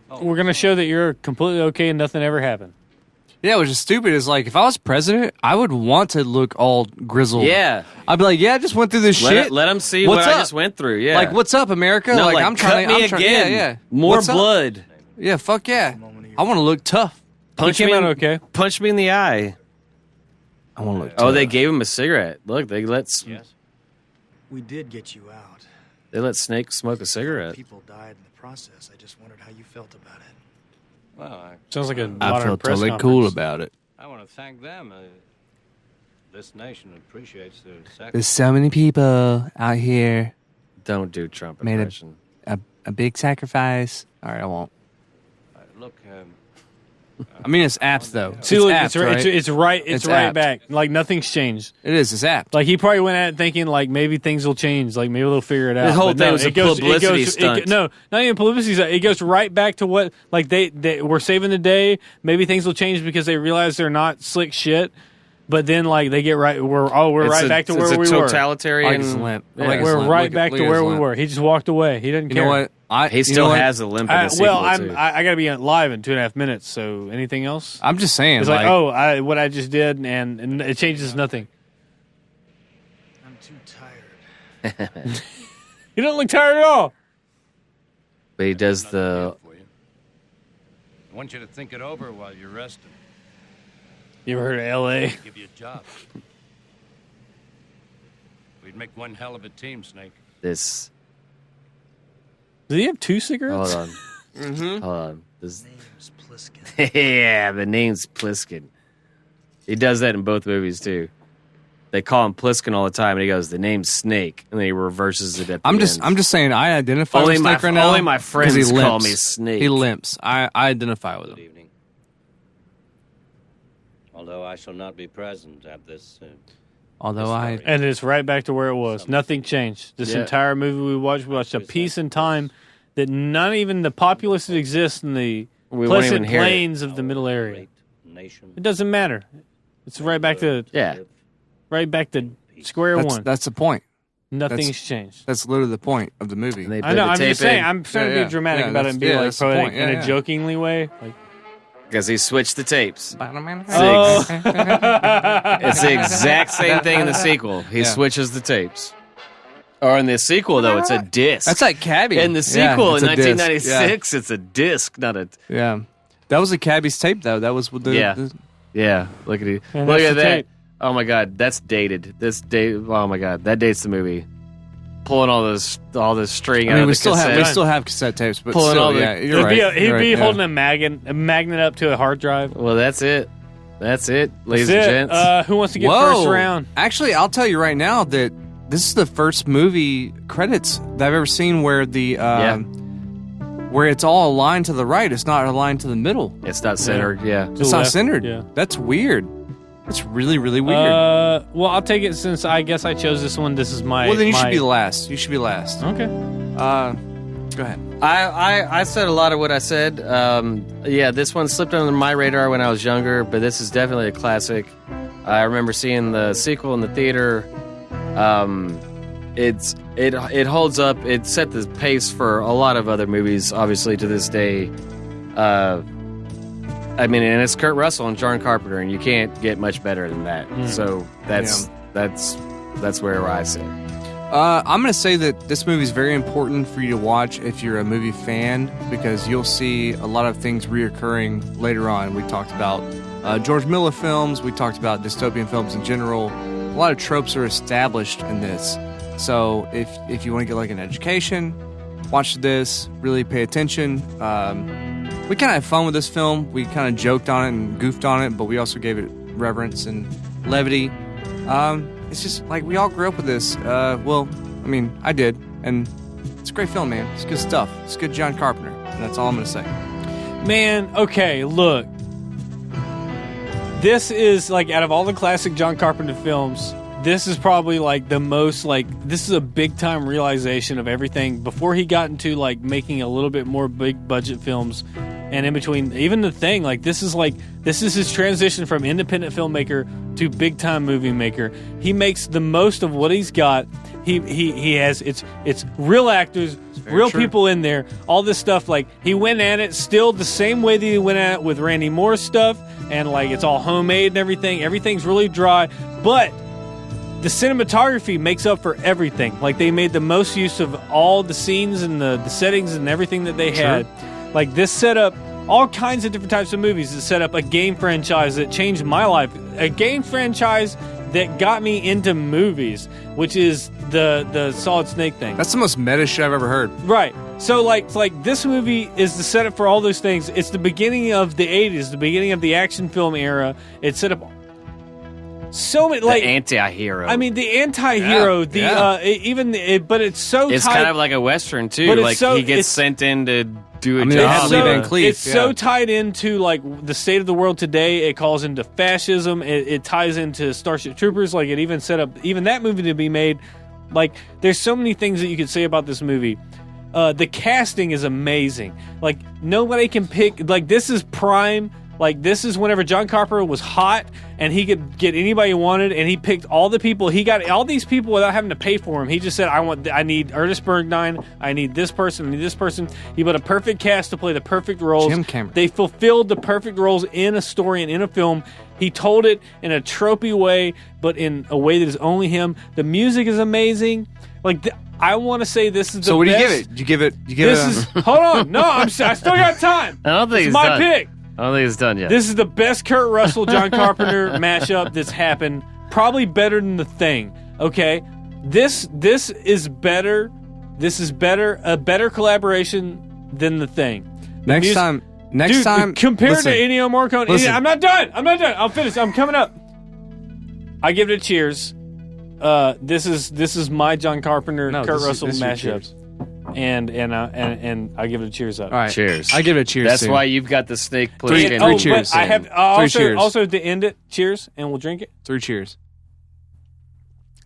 We're gonna show that you're completely okay and nothing ever happened. Yeah, which is stupid. Is like if I was president, I would want to look all grizzled. Yeah, I'd be like, yeah, I just went through this shit. Let them see what's what up? I just went through. Yeah, like what's up, America? No, I'm trying cut to me again. Yeah, more what's blood. Up? Yeah, fuck yeah. I want to look tough. Punch me in, okay. Punch me in the eye. I want to look tough. Oh, they gave him a cigarette. Look, they let. Yes. We did get you out. They let Snake smoke a cigarette. People died in the process. I just wondered how you felt about it. Well, sounds like a I felt totally cool about it. I want to thank them. This nation appreciates their sacrifice. There's so many people out here. Don't do Trump made impression. a big sacrifice. All right, I won't. Look, I mean, it's apt though. See, it's look, apt, right? It's right apt. back. Like nothing's changed. It is. It's apt. Like he probably went at it thinking like maybe things will change. Like maybe they'll figure it out. The whole But thing no, was a publicity stunt. No, not even publicity stunt. It goes right back to what like they were saving the day. Maybe things will change because they realize they're not slick shit. But then like they get right. We're right back to where we were. It's a totalitarian. We're right back to where we were. He just walked away. He didn't care. You know what? He still has a limp in the sequel, too. I got to be live in 2.5 minutes. So anything else? I'm just saying. It's like what I just did, and it changes nothing. I'm too tired. He doesn't look tired at all. But he does the. I want you to think it over while you're resting. You ever heard of L.A.? Give you a job. We'd make one hell of a team, Snake. This. Does he have 2 cigarettes? Hold on. Mm-hmm. Hold on. This Name's Pliskin. yeah, the name's Pliskin. He does that in both movies too. They call him Pliskin all the time, and he goes, "The name's Snake," and then he reverses it at the end. I'm just saying. I identify with Snake right now. Only my friends he call limps. me Snake. He limps. I identify with him. Good evening. Although I shall not be present at this. And it's right back to where it was. Nothing changed. This entire movie we watched a piece in time that not even the populace that exists in the pleasant plains of the middle area. It doesn't matter. It's right back to square one. That's the point. Nothing's changed. That's literally the point of the movie. I know. I'm just saying. I'm trying to be dramatic about it and be like poetic in a jokingly way. Like, because he switched the tapes. Oh. It's the exact same thing in the sequel. He switches the tapes. Or in the sequel, though, it's a disc. That's like Cabby. In the sequel in 1996, it's a disc, not a... Yeah. That was a Cabby's tape, though. That was with the... Yeah. Look at it. And Look that's at the that. tape. Oh, my God. That's dated. Oh, my God. That dates the movie. Pulling all this string out of the cassette. We still have cassette tapes, but Pulling still, all the- you're right. He'd be holding a magnet up to a hard drive. Well, that's it. That's it, ladies and gents. Who wants to get first round? Actually, I'll tell you right now that this is the first movie credits that I've ever seen where the where it's all aligned to the right. It's not aligned to the middle. It's not centered. Yeah. It's not left. centered. Yeah. That's weird. It's really, really weird. Well, I'll take it since I guess I chose this one. This is my... Well, then you should be last. You should be last. Okay. Go ahead. I said a lot of what I said. This one slipped under my radar when I was younger, but this is definitely a classic. I remember seeing the sequel in the theater. It holds up. It set the pace for a lot of other movies, obviously, to this day. And it's Kurt Russell and John Carpenter, and you can't get much better than that. So that's where I sit. I'm going to say that this movie is very important for you to watch if you're a movie fan, because you'll see a lot of things reoccurring later on. We talked about George Miller films. We talked about dystopian films in general. A lot of tropes are established in this. So if you want to get like an education, watch this, really pay attention. We kind of had fun with this film. We kind of joked on it and goofed on it, but we also gave it reverence and levity. It's just like we all grew up with this. I did, and it's a great film, man. It's good stuff. It's good John Carpenter, and that's all I'm going to say. Man, okay, look. This is, like, out of all the classic John Carpenter films, this is probably, like, the most, like, this is a big-time realization of everything. Before he got into, like, making a little bit more big-budget films, and in between, even The Thing, like, this is his transition from independent filmmaker to big-time movie maker. He makes the most of what he's got. He has, it's real actors, real people in there, all this stuff. Like, he went at it still the same way that he went at it with Randy Moore's stuff, and, like, it's all homemade and everything. Everything's really dry, but the cinematography makes up for everything. Like, they made the most use of all the scenes and the settings and everything that they had. Like, this set up all kinds of different types of movies. It set up a game franchise that changed my life. A game franchise that got me into movies, which is the Solid Snake thing. That's the most meta shit I've ever heard. Right. So, like this movie is the setup for all those things. It's the beginning of the 80s, the beginning of the action film era. It set up so many like the anti-hero. I mean, the anti-hero, but it's so. It's tied, kind of like a western too. But like he gets sent in to do a job. It's so tied into like the state of the world today. It calls into fascism. It ties into Starship Troopers. Like it even set up even that movie to be made. Like there's so many things that you could say about this movie. The casting is amazing. Like nobody can pick. Like this is prime. Like this is whenever John Carpenter was hot and he could get anybody he wanted, and he picked all the people. He got all these people without having to pay for them. He just said, I need Ernest Borgnine. I need this person. I need this person. He put a perfect cast to play the perfect roles. Jim Cameron. They fulfilled the perfect roles in a story and in a film. He told it in a tropey way, but in a way that is only him. The music is amazing. Like I want to say this is the best. So what do you give it? You give it? Hold on. No, I still got time. I don't think it's my pick. I don't think it's done yet. This is the best Kurt Russell, John Carpenter mashup that's happened. Probably better than The Thing. Okay, this is better. This is better. A better collaboration than The Thing. Next time, compared listen, to Ennio Morricone. listen. I'm not done. I'll finish. I'm coming up. I give it a cheers. This is my John Carpenter, Kurt Russell mashup. And I give it a cheers up. All right. Cheers. I give it a cheers. That's too. why you've got the snake plate. Three cheers. But I have also to end it. Cheers, and we'll drink it. 3 cheers.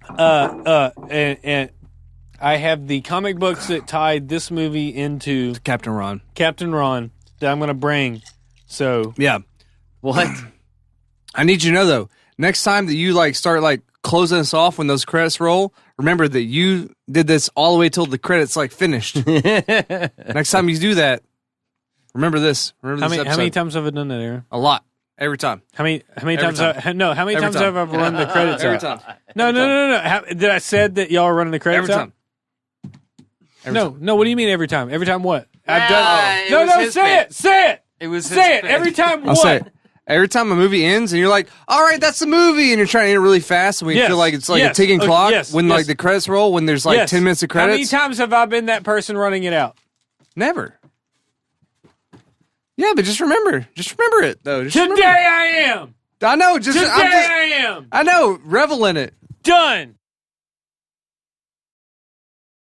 And I have the comic books that tied this movie into Captain Ron that I'm going to bring. So yeah, what? I need you to know though. Next time that you start closing us off when those credits roll, remember that you did this all the way till the credits finished. Next time you do that, remember this. Remember this episode. How many times have I done that, Aaron? A lot. Every time. How many times? How many times have I run the credits Every out? time. No. Did I said that y'all are running the credits Every time. No. What do you mean every time? Every time what? I've done. No. Say it. It was. Say it every time. What? I'll say it. Every time a movie ends and you're like, all right, that's the movie, and you're trying to end it really fast, and we feel like it's a ticking clock when the credits roll, when there's 10 minutes of credits. How many times have I been that person running it out? Never. Yeah, but just remember it though. Today I am. I know. I am. I know. Revel in it. Done.